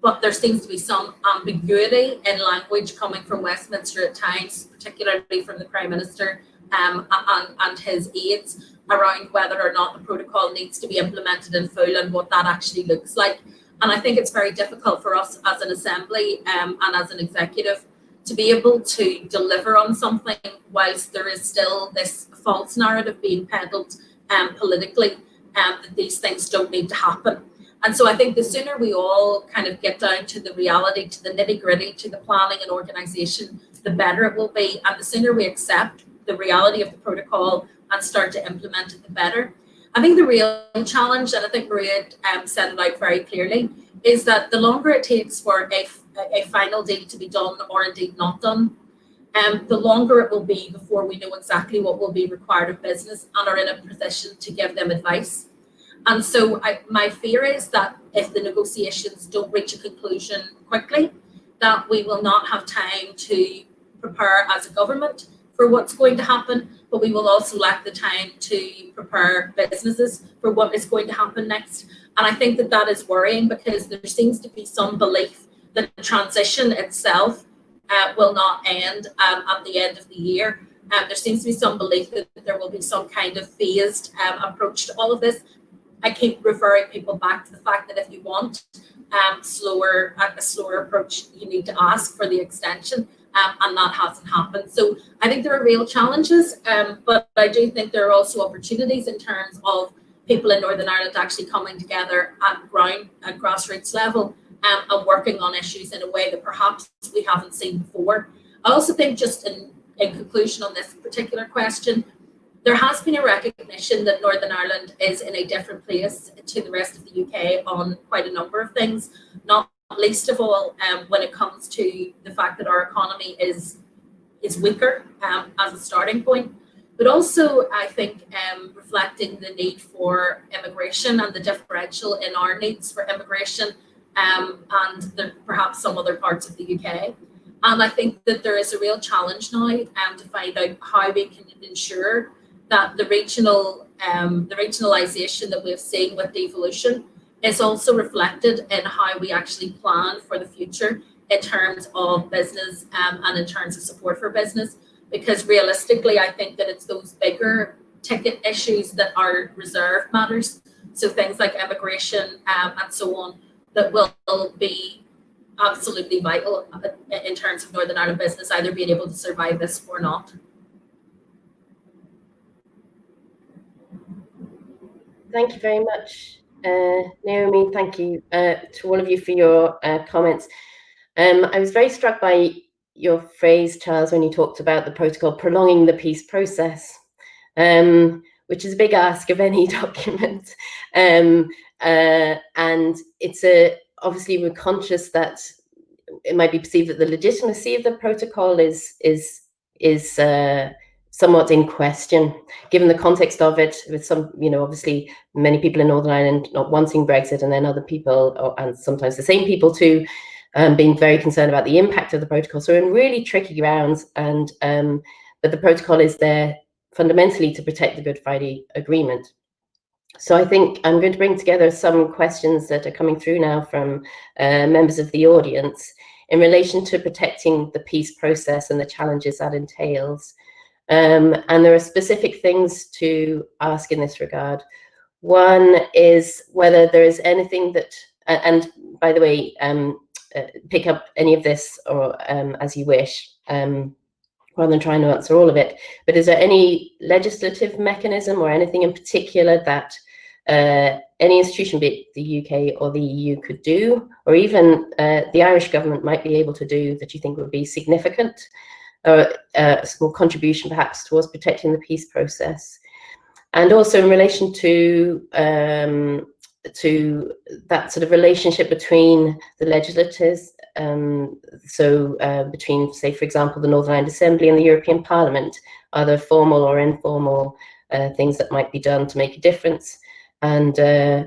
but there seems to be some ambiguity in language coming from Westminster at times, particularly from the Prime Minister and his aides, around whether or not the protocol needs to be implemented in full and what that actually looks like. And I think it's very difficult for us as an Assembly and as an executive to be able to deliver on something whilst there is still this false narrative being peddled politically that these things don't need to happen. And so I think the sooner we all kind of get down to the reality, to the nitty-gritty, to the planning and organisation, the better it will be. And the sooner we accept the reality of the protocol and start to implement it, the better. I think the real challenge, and I think Mairead set it out very clearly, is that the longer it takes for a final deal to be done, or indeed not done, the longer it will be before we know exactly what will be required of business and are in a position to give them advice. And so my fear is that if the negotiations don't reach a conclusion quickly, that we will not have time to prepare as a government for what's going to happen, but we will also lack the time to prepare businesses for what is going to happen next. And I think that that is worrying, because there seems to be some belief that the transition itself will not end at the end of the year. There seems to be some belief that there will be some kind of phased approach to all of this. I keep referring people back to the fact that if you want a slower approach, you need to ask for the extension, and that hasn't happened. So I think there are real challenges, but I do think there are also opportunities in terms of people in Northern Ireland actually coming together at grassroots level and working on issues in a way that perhaps we haven't seen before. I also think, just in conclusion on this particular question, there has been a recognition that Northern Ireland is in a different place to the rest of the UK on quite a number of things, not least of all when it comes to the fact that our economy is weaker as a starting point, but also I think reflecting the need for immigration and the differential in our needs for immigration and perhaps some other parts of the UK. And I think that there is a real challenge now to find out how we can ensure that the regionalisation that we've seen with devolution is also reflected in how we actually plan for the future in terms of business and in terms of support for business. Because realistically, I think that it's those bigger ticket issues that are reserved matters. So things like immigration and so on, that will be absolutely vital in terms of Northern Ireland business either being able to survive this or not. Thank you very much, Naomi. Thank you to all of you for your comments. I was very struck by your phrase, Charles, when you talked about the protocol prolonging the peace process, which is a big ask of any document. And it's obviously we're conscious that it might be perceived that the legitimacy of the protocol is somewhat in question, given the context of it, with some, obviously many people in Northern Ireland not wanting Brexit, and then other people, and sometimes the same people too, being very concerned about the impact of the protocol. So we're in really tricky grounds, and but the protocol is there fundamentally to protect the Good Friday Agreement. So I think I'm going to bring together some questions that are coming through now from members of the audience in relation to protecting the peace process and the challenges that entails. And there are specific things to ask in this regard. One is whether there is anything that, and by the way, pick up any of this or as you wish, rather than trying to answer all of it, but is there any legislative mechanism or anything in particular that any institution, be it the UK or the EU, could do, or even the Irish government might be able to do, that you think would be significant, or a small contribution perhaps towards protecting the peace process? And also in relation to that sort of relationship between the legislators, between, say, for example, the Northern Ireland Assembly and the European Parliament, are there formal or informal things that might be done to make a difference? And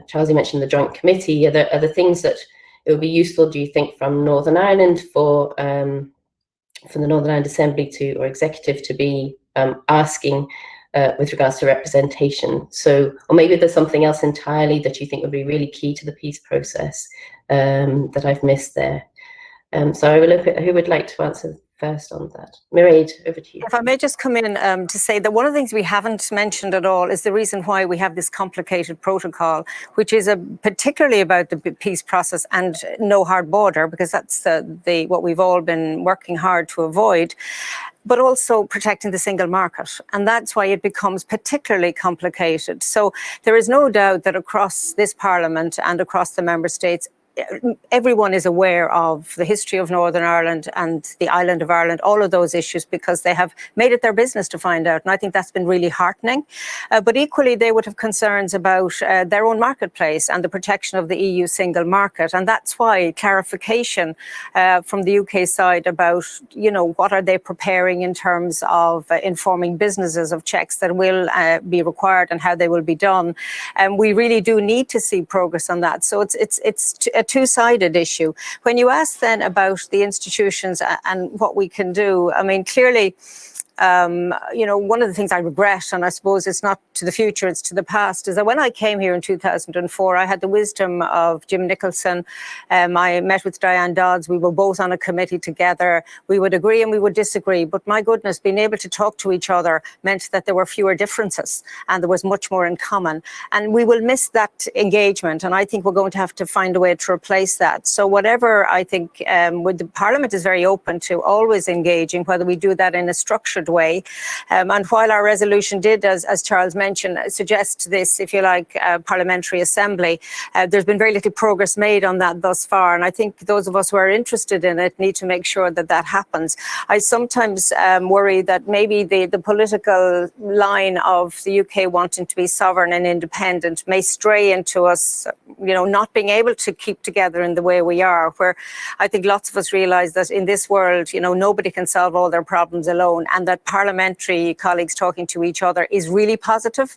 Charles, you mentioned the joint committee. Are there things that it would be useful, do you think, from Northern Ireland for the Northern Ireland Assembly or executive to be asking with regards to representation? So, or maybe there's something else entirely that you think would be really key to the peace process that I've missed there. So I will look at who would like to answer first on that. Mairead, over to you. If I may just come in to say that one of the things we haven't mentioned at all is the reason why we have this complicated protocol, which is particularly about the peace process and no hard border, because that's what we've all been working hard to avoid, but also protecting the single market. And that's why it becomes particularly complicated. So there is no doubt that across this Parliament and across the member states, everyone is aware of the history of Northern Ireland and the island of Ireland, all of those issues, because they have made it their business to find out. And I think that's been really heartening. But equally, they would have concerns about their own marketplace and the protection of the EU single market. And that's why clarification from the UK side about, what are they preparing in terms of informing businesses of checks that will be required and how they will be done. And we really do need to see progress on that. So it's a two-sided issue. When you ask then about the institutions and what we can do, I mean, clearly, one of the things I regret, and I suppose it's not to the future, it's to the past, is that when I came here in 2004, I had the wisdom of Jim Nicholson. I met with Diane Dodds. We were both on a committee together. We would agree and we would disagree. But my goodness, being able to talk to each other meant that there were fewer differences and there was much more in common. And we will miss that engagement. And I think we're going to have to find a way to replace that. So whatever, I think, with the Parliament is very open to always engaging, whether we do that in a structured way. And while our resolution did, as Charles mentioned, suggest this, if you like, parliamentary assembly, there's been very little progress made on that thus far. And I think those of us who are interested in it need to make sure that that happens. I sometimes worry that maybe the political line of the UK wanting to be sovereign and independent may stray into us, not being able to keep together in the way we are, where I think lots of us realise that in this world, nobody can solve all their problems alone, and that parliamentary colleagues talking to each other is really positive.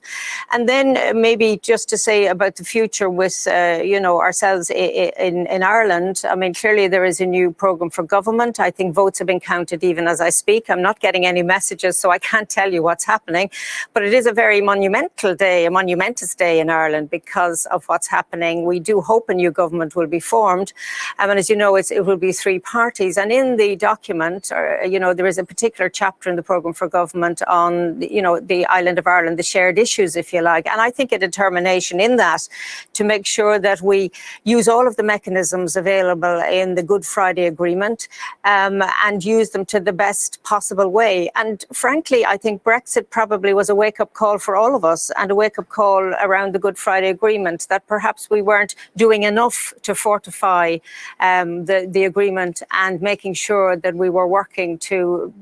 And then maybe just to say about the future with, ourselves in Ireland, I mean, clearly there is a new programme for government. I think votes have been counted even as I speak. I'm not getting any messages, so I can't tell you what's happening. But it is a very monumental day, a monumentous day in Ireland because of what's happening. We do hope a new government will be formed. And as you know, it will be 3 parties. And in the document, there is a particular chapter in the programme for government on, the island of Ireland, the shared issues, if you like. And I think a determination in that to make sure that we use all of the mechanisms available in the Good Friday Agreement and use them to the best possible way. And frankly, I think Brexit probably was a wake-up call for all of us, and a wake-up call around the Good Friday Agreement, that perhaps we weren't doing enough to fortify the agreement and making sure that we were working to,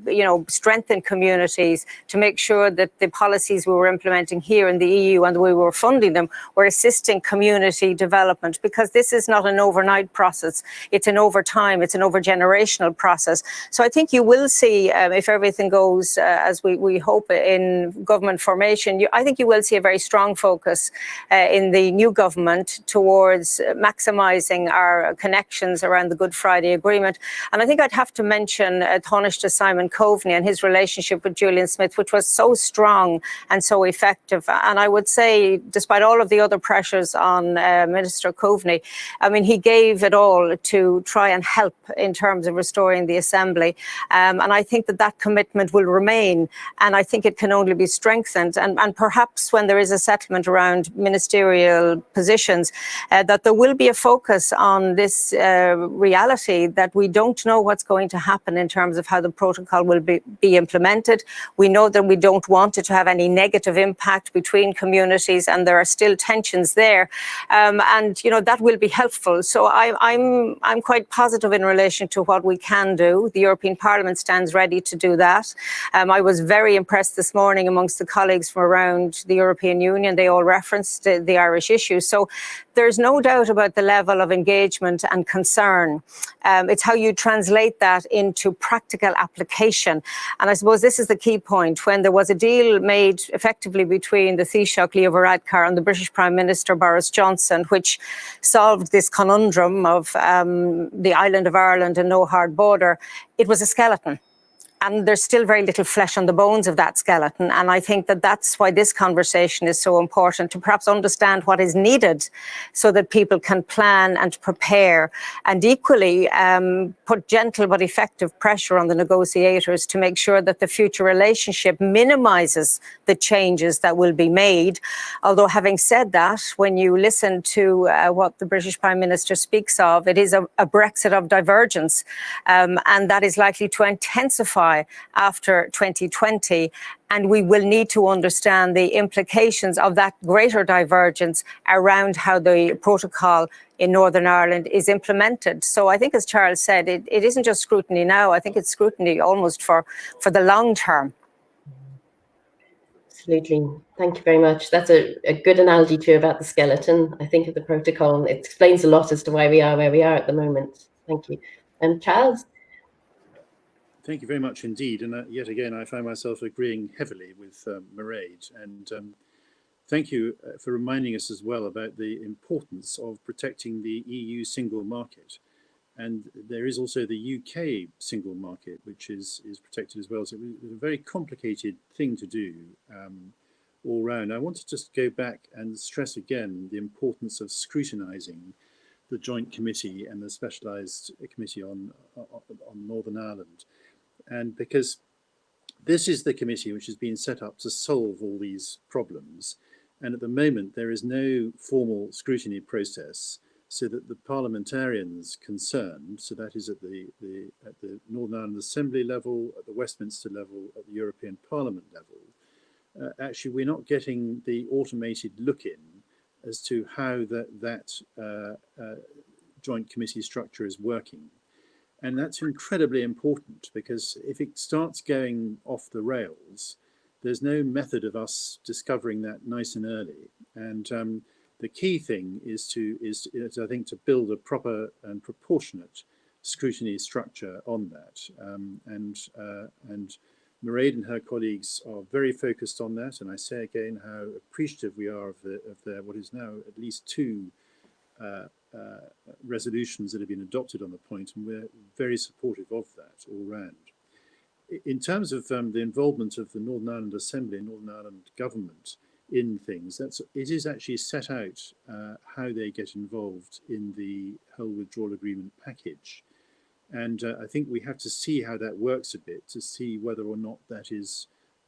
strengthen communities, to make sure that the policies we were implementing here in the EU and the way we were funding them were assisting community development, because this is not an overnight process. It's an overtime, it's an overgenerational process. So I think you will see, if everything goes as we hope in government formation, I think you will see a very strong focus in the new government towards maximising our connections around the Good Friday Agreement. And I think I'd have to mention Taoiseach Simon Coveney and his relationship with Julian Smith, which was so strong and so effective. And I would say, despite all of the other pressures on Minister Coveney, I mean, he gave it all to try and help in terms of restoring the Assembly. And I think that commitment will remain, and I think it can only be strengthened. And perhaps when there is a settlement around ministerial positions, that there will be a focus on this reality that we don't know what's going to happen in terms of how the protocol will be implemented. We know that we don't want it to have any negative impact between communities, and there are still tensions there. And, you know, that will be helpful. So I'm quite positive in relation to what we can do. The European Parliament stands ready to do that. I was very impressed this morning amongst the colleagues from around the European Union. They all referenced the Irish issue. So there's no doubt about the level of engagement and concern. It's how you translate that into practical application. And I suppose this is the key point. When there was a deal made effectively between the Taoiseach Leo Varadkar and the British Prime Minister Boris Johnson, which solved this conundrum of the island of Ireland and no hard border, it was a skeleton. And there's still very little flesh on the bones of that skeleton. And I think that that's why this conversation is so important, to perhaps understand what is needed so that people can plan and prepare, and equally put gentle but effective pressure on the negotiators to make sure that the future relationship minimises the changes that will be made. Although having said that, when you listen to what the British Prime Minister speaks of, it is a Brexit of divergence, and that is likely to intensify after 2020, and we will need to understand the implications of that greater divergence around how the protocol in Northern Ireland is implemented. So I think, as Charles said, it isn't just scrutiny now. I think it's scrutiny almost for the long term. Absolutely. Thank you very much. That's a good analogy too about the skeleton. I think of the protocol. It explains a lot as to why we are where we are at the moment. Thank you. And Charles? Thank you very much indeed. And yet again, I find myself agreeing heavily with Mairead. And thank you for reminding us as well about the importance of protecting the EU single market. And there is also the UK single market, which is protected as well. So it's a very complicated thing to do all round. I want to just go back and stress again the importance of scrutinising the Joint Committee and the Specialised Committee on Northern Ireland. And because this is the committee which has been set up to solve all these problems. And at the moment, there is no formal scrutiny process so that the parliamentarians concerned, so that is at the Northern Ireland Assembly level, at the Westminster level, at the European Parliament level, actually we're not getting the automated look-in as to how that joint committee structure is working. And that's incredibly important, because if it starts going off the rails, there's no method of us discovering that nice and early. And the key thing is I think, to build a proper and proportionate scrutiny structure on that. And Mairead and her colleagues are very focused on that. And I say again how appreciative we are of their what is now at least two resolutions that have been adopted on the point, and we're very supportive of that all round. In terms of the involvement of the Northern Ireland Assembly and Northern Ireland government in things, it is actually set out how they get involved in the whole withdrawal agreement package. And I think we have to see how that works a bit to see whether or not that is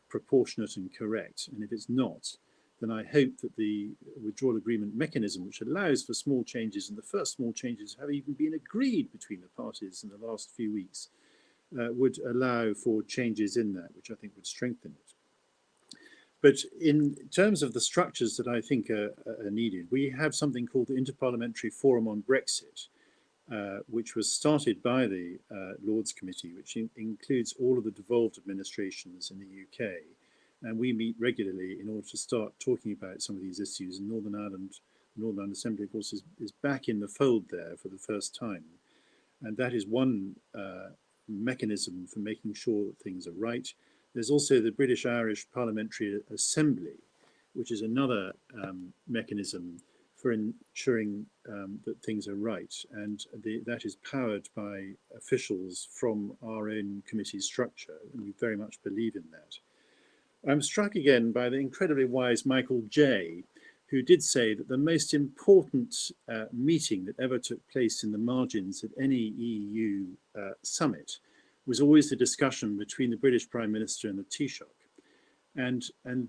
proportionate and correct. And if it's not, then I hope that the withdrawal agreement mechanism, which allows for small changes, and the first small changes have even been agreed between the parties in the last few weeks, would allow for changes in that, which I think would strengthen it. But in terms of the structures that I think are needed, we have something called the Interparliamentary Forum on Brexit, which was started by the Lords Committee, which includes all of the devolved administrations in the UK. And we meet regularly in order to start talking about some of these issues. And Northern Ireland Assembly, of course, is back in the fold there for the first time. And that is one mechanism for making sure that things are right. There's also the British-Irish Parliamentary Assembly, which is another mechanism for ensuring that things are right, and that is powered by officials from our own committee structure, and we very much believe in that. I'm struck again by the incredibly wise Michael J, who did say that the most important meeting that ever took place in the margins of any EU summit was always the discussion between the British Prime Minister and the Taoiseach. And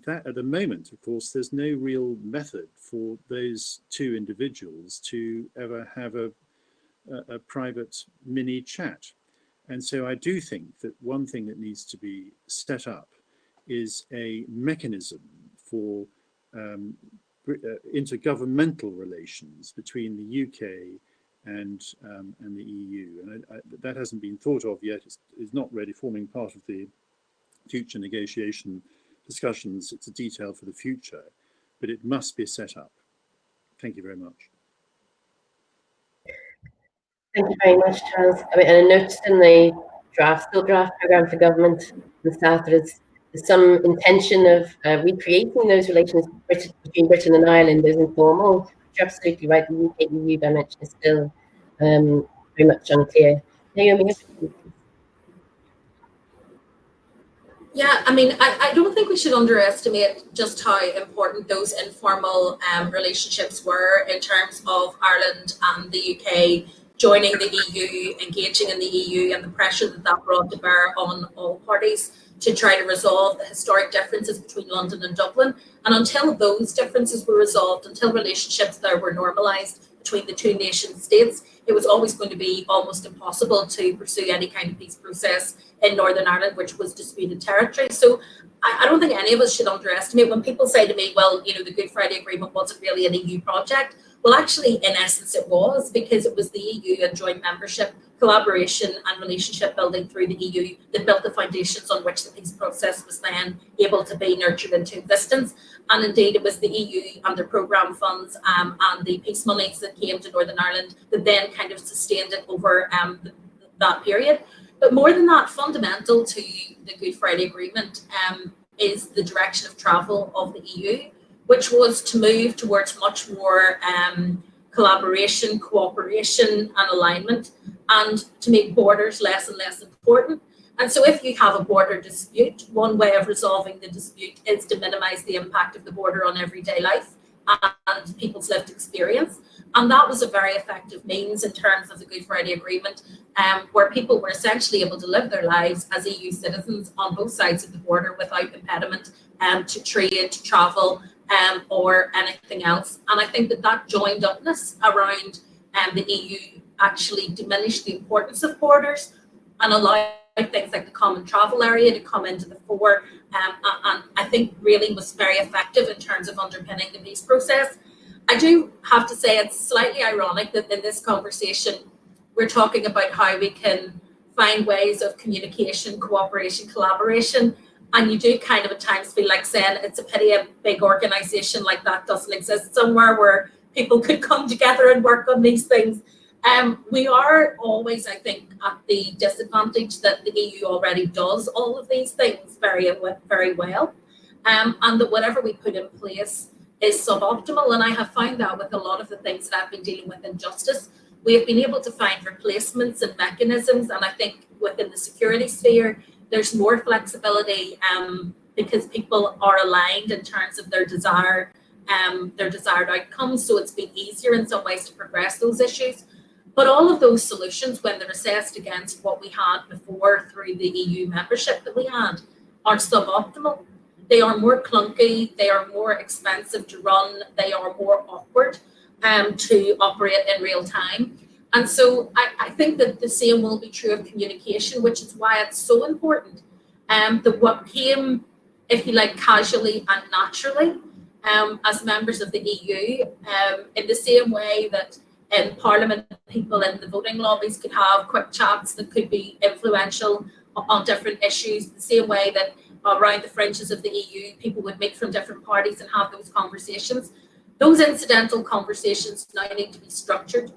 that at the moment, of course, there's no real method for those two individuals to ever have a private mini chat. And so I do think that one thing that needs to be set up is a mechanism for intergovernmental relations between the UK and the EU. And that hasn't been thought of yet. It's not really forming part of the future negotiation discussions. It's a detail for the future, but it must be set up. Thank you very much. Thank you very much, Charles. I noticed in the draft programme for government and staff that there's some intention of recreating those relations between Britain and Ireland as informal. You're absolutely right. The UK-EU dimension is still very much unclear. Naomi, yeah, I mean, I don't think we should underestimate just how important those informal relationships were in terms of Ireland and the UK joining the EU, engaging in the EU, and the pressure that brought to bear on all parties to try to resolve the historic differences between London and Dublin. And until those differences were resolved, until relationships there were normalised between the two nation states, it was always going to be almost impossible to pursue any kind of peace process in Northern Ireland, which was disputed territory. So I don't think any of us should underestimate when people say to me, well, you know, the Good Friday Agreement wasn't really an EU project. Well, actually, in essence, it was, because it was the EU and joint membership, collaboration and relationship building through the EU that built the foundations on which the peace process was then able to be nurtured into existence. And indeed, it was the EU and their programme funds and the peace monies that came to Northern Ireland that then kind of sustained it over that period. But more than that, fundamental to the Good Friday Agreement is the direction of travel of the EU, which was to move towards much more collaboration, cooperation and alignment, and to make borders less and less important. And so if you have a border dispute, one way of resolving the dispute is to minimise the impact of the border on everyday life and people's lived experience. And that was a very effective means in terms of the Good Friday Agreement, where people were essentially able to live their lives as EU citizens on both sides of the border without impediment to trade, to travel, or anything else. And I think that joined upness around the EU actually diminished the importance of borders and allowed things like the common travel area to come into the fore, and I think really was very effective in terms of underpinning the peace process. I do have to say it's slightly ironic that in this conversation we're talking about how we can find ways of communication, cooperation, collaboration, and you do kind of at times feel like saying it's a pity a big organisation like that doesn't exist somewhere where people could come together and work on these things. We are always, I think, at the disadvantage that the EU already does all of these things very well, and that whatever we put in place is suboptimal. And I have found that with a lot of the things that I've been dealing with in justice, we have been able to find replacements and mechanisms. And I think within the security sphere, there's more flexibility because people are aligned in terms of their desired outcomes. So it's been easier in some ways to progress those issues. But all of those solutions, when they're assessed against what we had before through the EU membership that we had, are suboptimal. They are more clunky, they are more expensive to run, they are more awkward to operate in real time. And so I think that the same will be true of communication, which is why it's so important that what came, if you like, casually and naturally as members of the EU, in the same way that in Parliament, people in the voting lobbies could have quick chats that could be influential on different issues, the same way that around the fringes of the EU, people would meet from different parties and have those conversations. Those incidental conversations now need to be structured.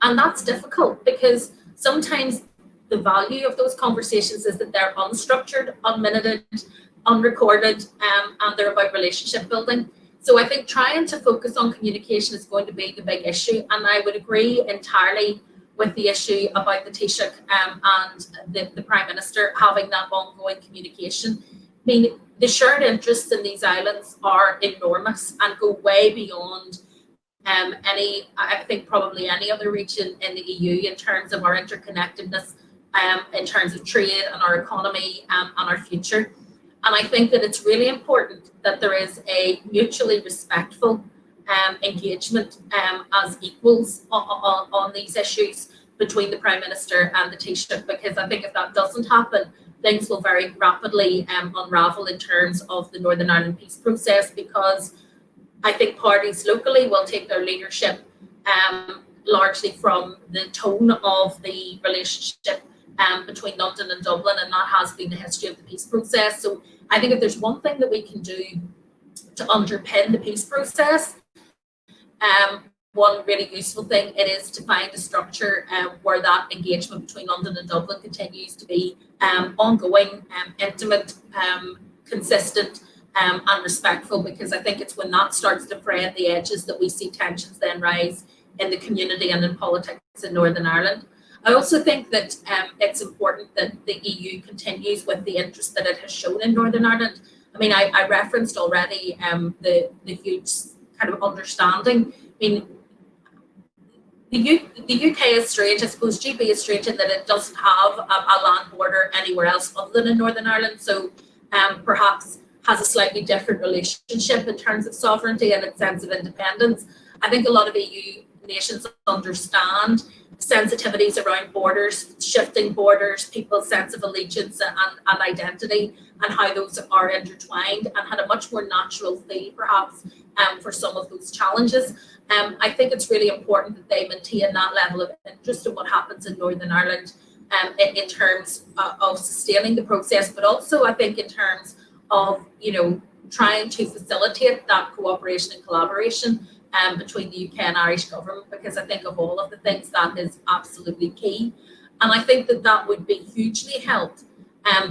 And that's difficult because sometimes the value of those conversations is that they're unstructured, unminuted, unrecorded, and they're about relationship building. So I think trying to focus on communication is going to be the big issue, and I would agree entirely with the issue about the Taoiseach and the Prime Minister having that ongoing communication. I mean, the shared interests in these islands are enormous and go way beyond I think probably any other region in the EU in terms of our interconnectedness, in terms of trade and our economy and our future. And I think that it's really important that there is a mutually respectful engagement as equals on these issues between the Prime Minister and the Taoiseach, because I think if that doesn't happen, things will very rapidly unravel in terms of the Northern Ireland peace process, because I think parties locally will take their leadership largely from the tone of the relationship between London and Dublin, and that has been the history of the peace process. So I think if there's one thing that we can do to underpin the peace process, one really useful thing, it is to find a structure where that engagement between London and Dublin continues to be ongoing, intimate, consistent, and respectful, because I think it's when that starts to fray at the edges that we see tensions then rise in the community and in politics in Northern Ireland. I also think that it's important that the EU continues with the interest that it has shown in Northern Ireland. I mean, I referenced already the huge kind of understanding. I mean, the UK is strange, I suppose GB is strange in that it doesn't have a land border anywhere else other than in Northern Ireland, so perhaps has a slightly different relationship in terms of sovereignty and its sense of independence. I think a lot of EU nations understand sensitivities around borders, shifting borders, people's sense of allegiance and identity, and how those are intertwined, and had a much more natural feel perhaps for some of those challenges. I think it's really important that they maintain that level of interest in what happens in Northern Ireland in terms of sustaining the process, but also I think in terms of, you know, trying to facilitate that cooperation and collaboration between the UK and Irish government, because I think of all of the things that is absolutely key. And I think that that would be hugely helped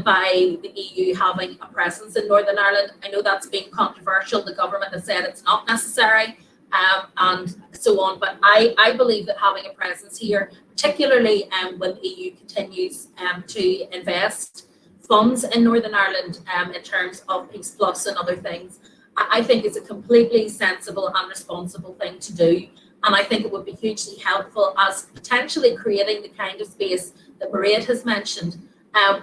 by the EU having a presence in Northern Ireland. I know that's been controversial. The government has said it's not necessary and so on. But I believe that having a presence here, particularly when the EU continues to invest funds in Northern Ireland in terms of Peace Plus and other things, I think is a completely sensible and responsible thing to do. And I think it would be hugely helpful as potentially creating the kind of space that Mairead has mentioned,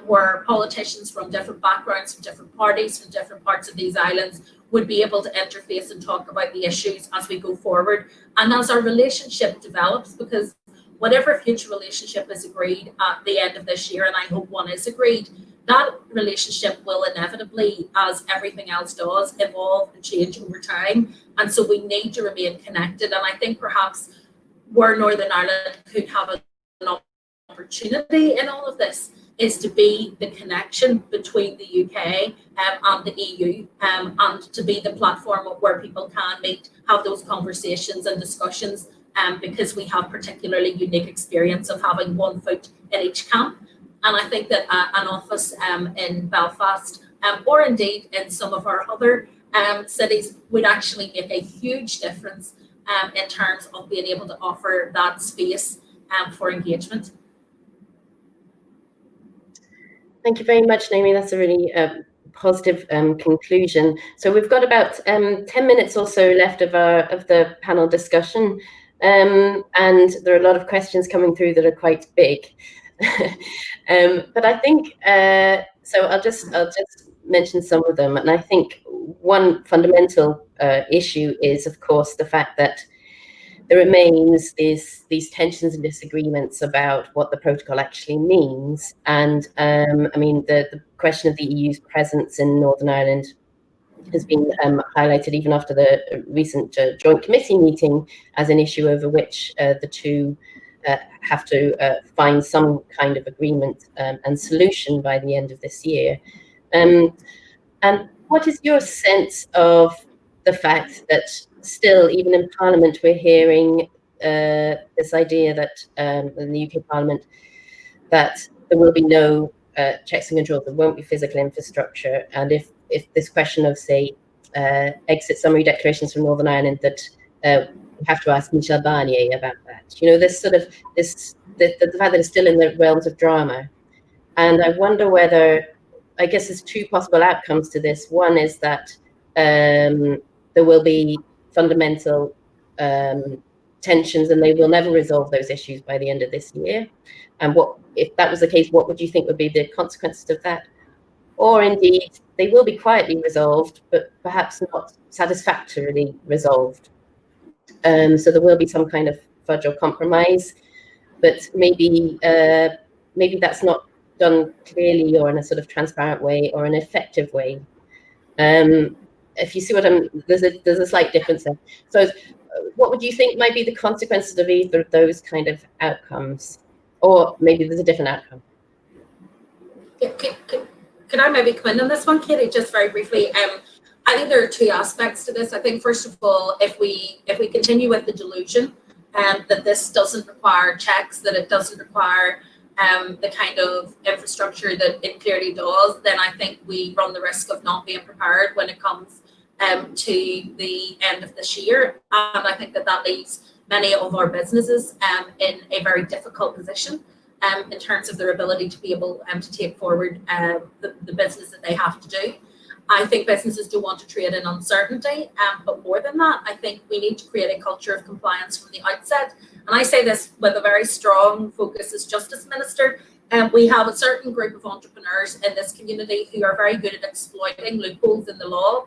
where politicians from different backgrounds, from different parties, from different parts of these islands would be able to interface and talk about the issues as we go forward. And as our relationship develops, because whatever future relationship is agreed at the end of this year, and I hope one is agreed, that relationship will inevitably, as everything else does, evolve and change over time. And so we need to remain connected. And I think perhaps where Northern Ireland could have an opportunity in all of this is to be the connection between the UK and the EU, and to be the platform where people can meet, have those conversations and discussions, because we have particularly unique experience of having one foot in each camp. And I think that an office in Belfast, or indeed in some of our other cities, would actually make a huge difference in terms of being able to offer that space for engagement. Thank you very much, Naomi. That's a really positive conclusion. So we've got about 10 minutes or so left of the panel discussion, and there are a lot of questions coming through that are quite big. But I think so. I'll just mention some of them, and I think one fundamental issue is, of course, the fact that there remains these tensions and disagreements about what the protocol actually means. And I mean, the question of the EU's presence in Northern Ireland has been highlighted even after the recent joint committee meeting as an issue over which the two have to find some kind of agreement and solution by the end of this year. And what is your sense of the fact that still, even in Parliament, we're hearing this idea that in the UK Parliament, that there will be no checks and controls, there won't be physical infrastructure, and if this question of, say, exit summary declarations from Northern Ireland that we have to ask Michel Barnier about that. You know, this sort of the fact that it's still in the realms of drama. And I wonder whether, I guess there's two possible outcomes to this. One is that there will be fundamental tensions and they will never resolve those issues by the end of this year. And what, if that was the case, what would you think would be the consequences of that? Or indeed, they will be quietly resolved, but perhaps not satisfactorily resolved. So there will be some kind of fudge or compromise, but maybe that's not done clearly or in a sort of transparent way or an effective way. If you see what there's a slight difference there. So what would you think might be the consequences of either of those kind of outcomes? Or maybe there's a different outcome. Can I maybe come in on this one, Katy, just very briefly? I think there are two aspects to this. I think, first of all, if we continue with the delusion that this doesn't require checks, that it doesn't require the kind of infrastructure that it clearly does, then I think we run the risk of not being prepared when it comes to the end of this year. And I think that leaves many of our businesses in a very difficult position in terms of their ability to be able to take forward the business that they have to do. I think businesses do want to trade in uncertainty, but more than that, I think we need to create a culture of compliance from the outset. And I say this with a very strong focus as Justice Minister. We have a certain group of entrepreneurs in this community who are very good at exploiting loopholes in the law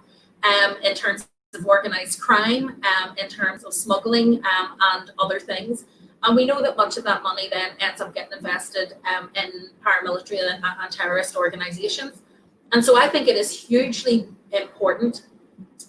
in terms of organised crime, in terms of smuggling and other things. And we know that much of that money then ends up getting invested in paramilitary and terrorist organisations. And so I think it is hugely important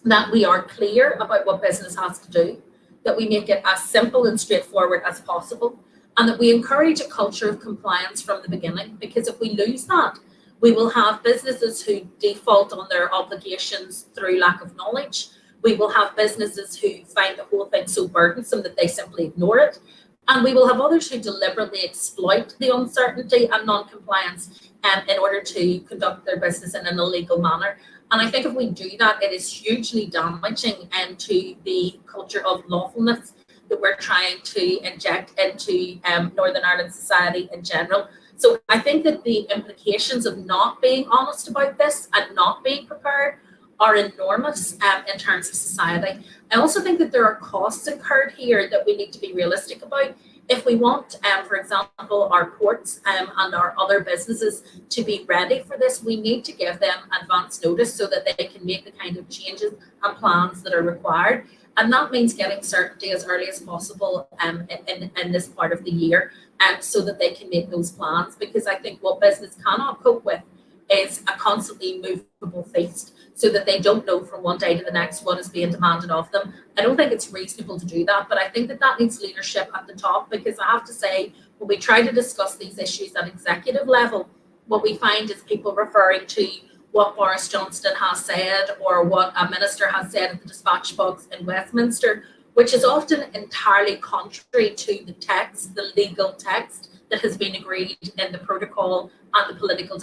that we are clear about what business has to do, that we make it as simple and straightforward as possible, and that we encourage a culture of compliance from the beginning. Because if we lose that, we will have businesses who default on their obligations through lack of knowledge. We will have businesses who find the whole thing so burdensome that they simply ignore it. And we will have others who deliberately exploit the uncertainty and non-compliance in order to conduct their business in an illegal manner. And I think if we do that, it is hugely damaging to the culture of lawfulness that we're trying to inject into Northern Ireland society in general. So I think that the implications of not being honest about this and not being prepared are enormous in terms of society. I also think that there are costs incurred here that we need to be realistic about. If we want, for example, our ports and our other businesses to be ready for this, we need to give them advance notice so that they can make the kind of changes and plans that are required. And that means getting certainty as early as possible in this part of the year so that they can make those plans. Because I think what business cannot cope with is a constantly movable feast, so that they don't know from one day to the next what is being demanded of them. I don't think it's reasonable to do that, but I think that needs leadership at the top, because I have to say, when we try to discuss these issues at executive level, what we find is people referring to what Boris Johnson has said or what a minister has said at the dispatch box in Westminster, which is often entirely contrary to the text, the legal text that has been agreed in the protocol and the political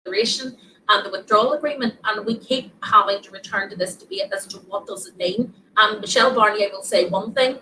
declaration and the withdrawal agreement. And we keep having to return to this debate as to what does it mean. Michel Barnier will say one thing,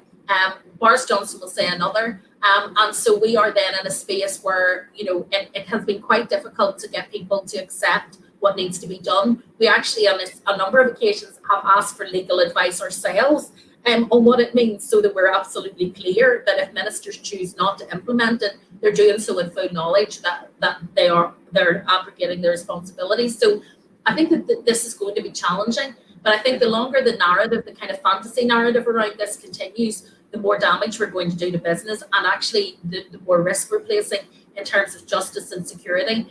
Boris Johnson will say another. And so we are then in a space where, you know, it has been quite difficult to get people to accept what needs to be done. We actually, on a number of occasions, have asked for legal advice ourselves on what it means, so that we're absolutely clear that if ministers choose not to implement it, they're doing so in full knowledge that they're abrogating their responsibilities. So I think that this is going to be challenging, but I think the longer the narrative, the kind of fantasy narrative around this continues, the more damage we're going to do to business, and actually the more risk we're placing in terms of justice and security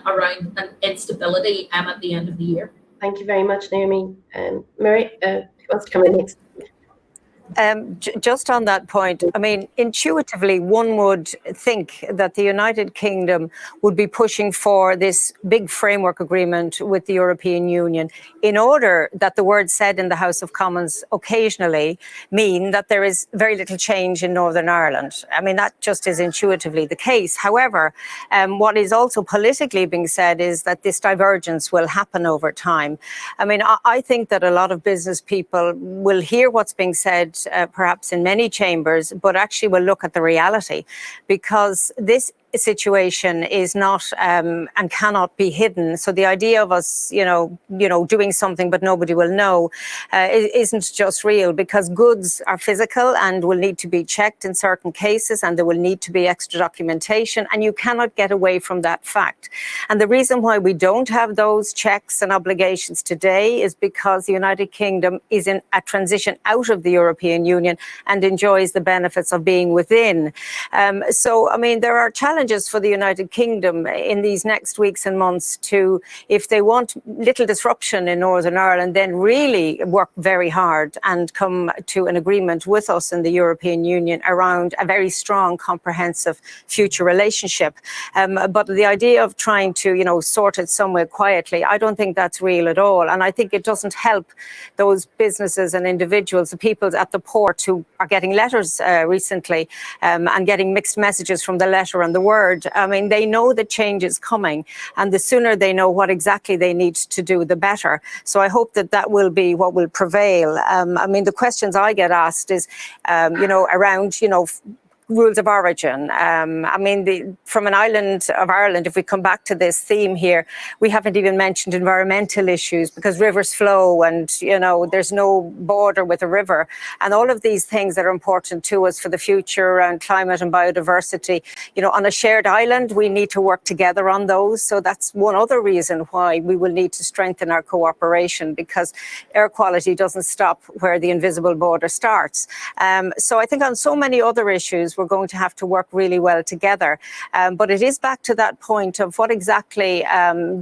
around an instability at the end of the year. Thank you very much, Naomi. Mairead, who wants to come in next? Just on that point, I mean, intuitively, one would think that the United Kingdom would be pushing for this big framework agreement with the European Union in order that the words said in the House of Commons occasionally mean that there is very little change in Northern Ireland. I mean, that just is intuitively the case. However, what is also politically being said is that this divergence will happen over time. I mean, I think that a lot of business people will hear what's being said perhaps in many chambers, but actually will look at the reality, because this situation is not and cannot be hidden. So the idea of us, doing something but nobody will know isn't just real, because goods are physical and will need to be checked in certain cases, and there will need to be extra documentation, and you cannot get away from that fact. And the reason why we don't have those checks and obligations today is because the United Kingdom is in a transition out of the European Union and enjoys the benefits of being within. So, I mean, there are challenges for the United Kingdom in these next weeks and months to, if they want little disruption in Northern Ireland, then really work very hard and come to an agreement with us in the European Union around a very strong, comprehensive future relationship. But the idea of trying to, sort it somewhere quietly, I don't think that's real at all. And I think it doesn't help those businesses and individuals, the people at the port who are getting letters recently and getting mixed messages from the letter and the word. I mean, they know the change is coming, and the sooner they know what exactly they need to do, the better. So I hope that that will be what will prevail. I mean, the questions I get asked is, around, rules of origin. I mean, from an island of Ireland, if we come back to this theme here, we haven't even mentioned environmental issues, because rivers flow and, there's no border with a river. And all of these things that are important to us for the future around climate and biodiversity, on a shared island, we need to work together on those. So that's one other reason why we will need to strengthen our cooperation, because air quality doesn't stop where the invisible border starts. So I think on so many other issues, we're going to have to work really well together. But it is back to that point of what exactly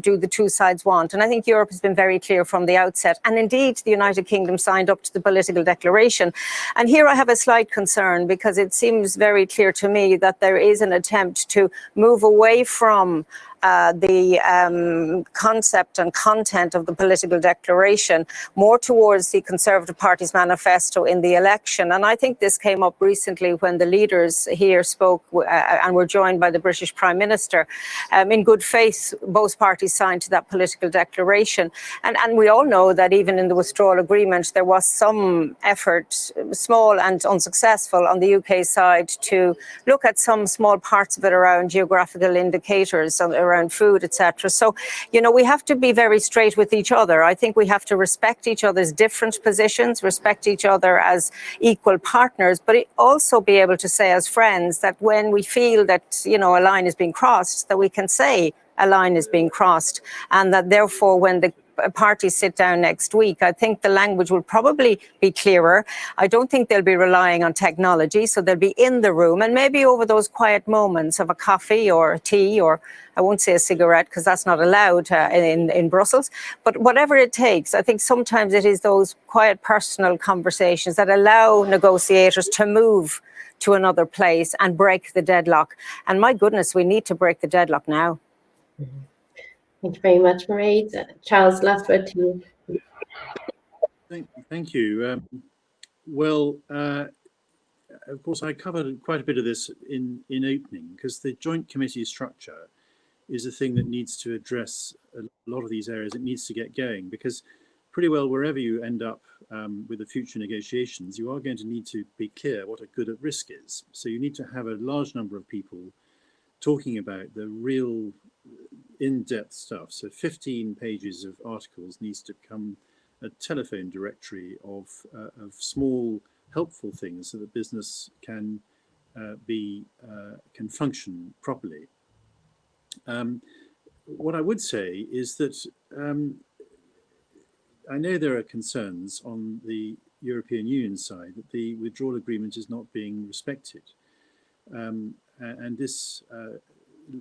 do the two sides want. And I think Europe has been very clear from the outset. And indeed, the United Kingdom signed up to the political declaration. And here I have a slight concern, because it seems very clear to me that there is an attempt to move away from the concept and content of the political declaration more towards the Conservative Party's manifesto in the election. And I think this came up recently when the leaders here spoke and were joined by the British Prime Minister. In good faith, both parties signed to that political declaration. And we all know that even in the withdrawal agreement, there was some effort, small and unsuccessful, on the UK side to look at some small parts of it around geographical indicators, around food, etc. So, we have to be very straight with each other. I think we have to respect each other's different positions, respect each other as equal partners, but also be able to say as friends that when we feel that, a line is being crossed, that we can say a line is being crossed, and that therefore when the parties sit down next week, I think the language will probably be clearer. I don't think they'll be relying on technology, so they'll be in the room, and maybe over those quiet moments of a coffee or a tea, or I won't say a cigarette because that's not allowed in Brussels, but whatever it takes. I think sometimes it is those quiet personal conversations that allow negotiators to move to another place and break the deadlock. And my goodness, we need to break the deadlock now. Mm-hmm. Thank you very much, Mairead. Charles, last word to you. Thank you. Well, of course, I covered quite a bit of this in opening, because the joint committee structure is a thing that needs to address a lot of these areas. It needs to get going, because pretty well wherever you end up with the future negotiations, you are going to need to be clear what a good at risk is. So you need to have a large number of people talking about the real in-depth stuff. So 15 pages of articles needs to become a telephone directory of small helpful things so that business can function properly. What I would say is that I know there are concerns on the European Union side that the withdrawal agreement is not being respected, and this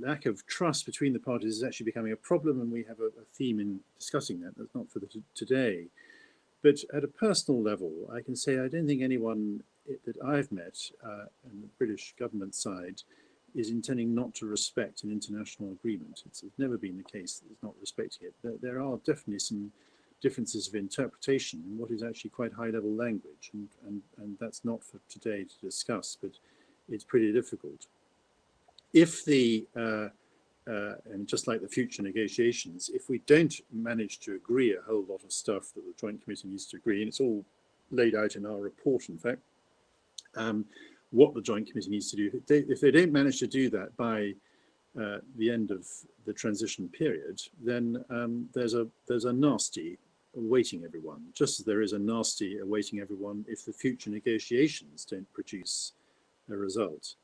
lack of trust between the parties is actually becoming a problem, and we have a theme in discussing that. That's not for today. But at a personal level, I can say I don't think anyone that I've met on the British government side is intending not to respect an international agreement. It's never been the case that it's not respecting it. There are definitely some differences of interpretation in what is actually quite high-level language, and that's not for today to discuss, but it's pretty difficult. If the and just like the future negotiations, if we don't manage to agree a whole lot of stuff that the Joint Committee needs to agree, and it's all laid out in our report, in fact, what the Joint Committee needs to do, if they don't manage to do that by the end of the transition period, then there's a nasty awaiting everyone, just as there is a nasty awaiting everyone if the future negotiations don't produce a result.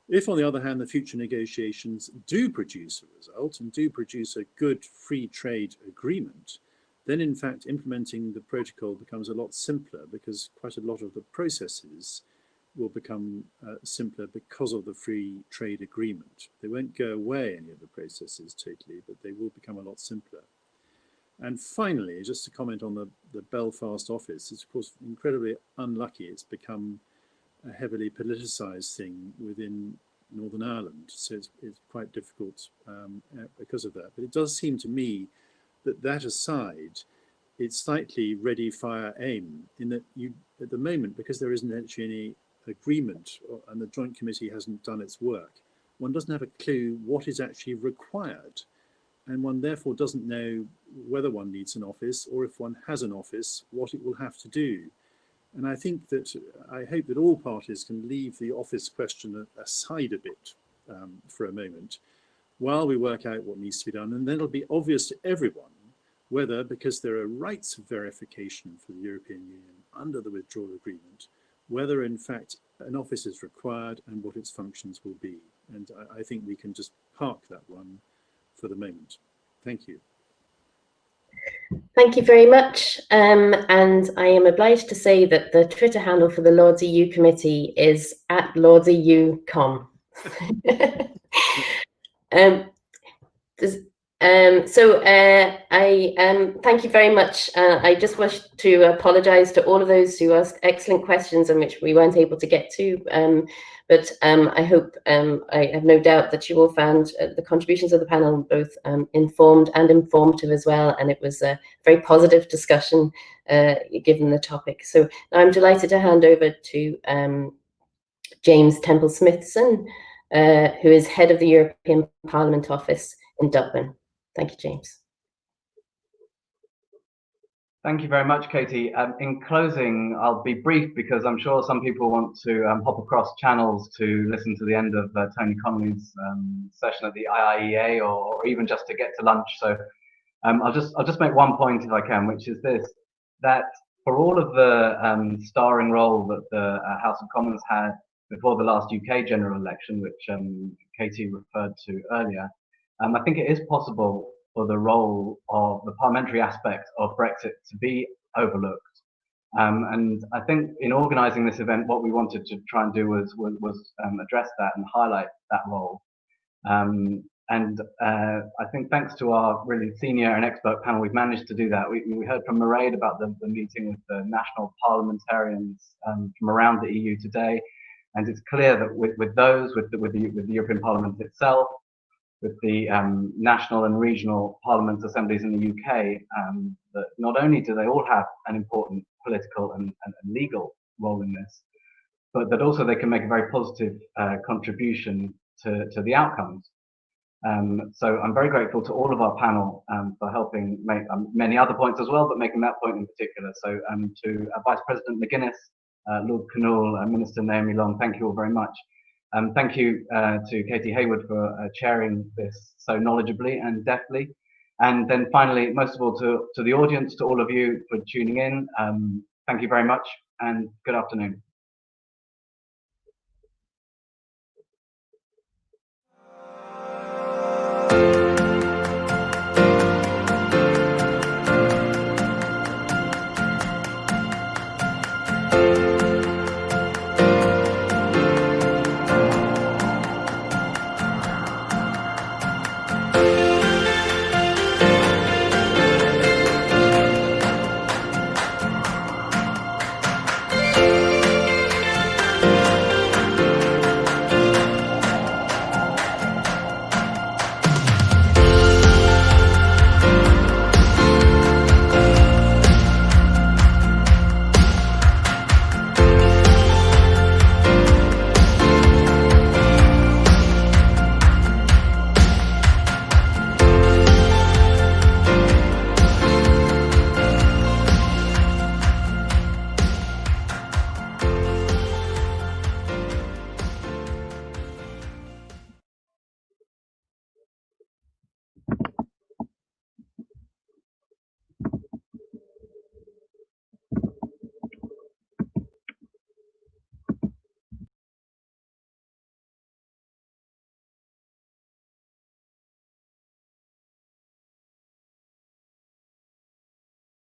If, on the other hand, the future negotiations do produce a result and do produce a good free trade agreement, then in fact implementing the protocol becomes a lot simpler, because quite a lot of the processes will become simpler because of the free trade agreement. They won't go away, any of the processes totally, but they will become a lot simpler. And finally, just to comment on the Belfast office, it's of course incredibly unlucky it's become a heavily politicised thing within Northern Ireland, so it's quite difficult because of that. But it does seem to me that aside, it's slightly ready, fire, aim, in that you, at the moment, because there isn't actually any agreement and the Joint Committee hasn't done its work, one doesn't have a clue what is actually required, and one therefore doesn't know whether one needs an office, or if one has an office, what it will have to do. And I think that, I hope that all parties can leave the office question aside a bit for a moment, while we work out what needs to be done. And then it'll be obvious to everyone whether, because there are rights of verification for the European Union under the withdrawal agreement, whether in fact an office is required and what its functions will be. And I think we can just park that one for the moment. Thank you. Thank you very much. And I am obliged to say that the Twitter handle for the Lords EU Committee is @LordsEUCom. I thank you very much. I just wish to apologise to all of those who asked excellent questions and which we weren't able to get to. But I hope, I have no doubt that you all found the contributions of the panel both informed and informative as well. And it was a very positive discussion given the topic. So now I'm delighted to hand over to James Temple-Smithson, who is head of the European Parliament office in Dublin. Thank you, James. Thank you very much, Katie. In closing, I'll be brief because I'm sure some people want to hop across channels to listen to the end of Tony Connolly's session at the IIEA, or even just to get to lunch. So I'll just make one point if I can, which is this: that for all of the starring role that the House of Commons had before the last UK general election, which Katie referred to earlier, I think it is possible for the role of the parliamentary aspect of Brexit to be overlooked. And I think in organising this event, what we wanted to try and do was address that and highlight that role. And I think thanks to our really senior and expert panel, we've managed to do that. We heard from Mairead about the meeting with the national parliamentarians from around the EU today. And it's clear that with the European Parliament itself, with the national and regional parliament assemblies in the UK, that not only do they all have an important political and legal role in this, but that also they can make a very positive contribution to the outcomes. So I'm very grateful to all of our panel for helping make many other points as well, but making that point in particular. So to Vice President McGuinness, Lord Kinnoull, Minister Naomi Long, thank you all very much. Thank you to Katy Hayward for chairing this so knowledgeably and deftly. And then finally, most of all, to the audience, to all of you for tuning in. Thank you very much and good afternoon.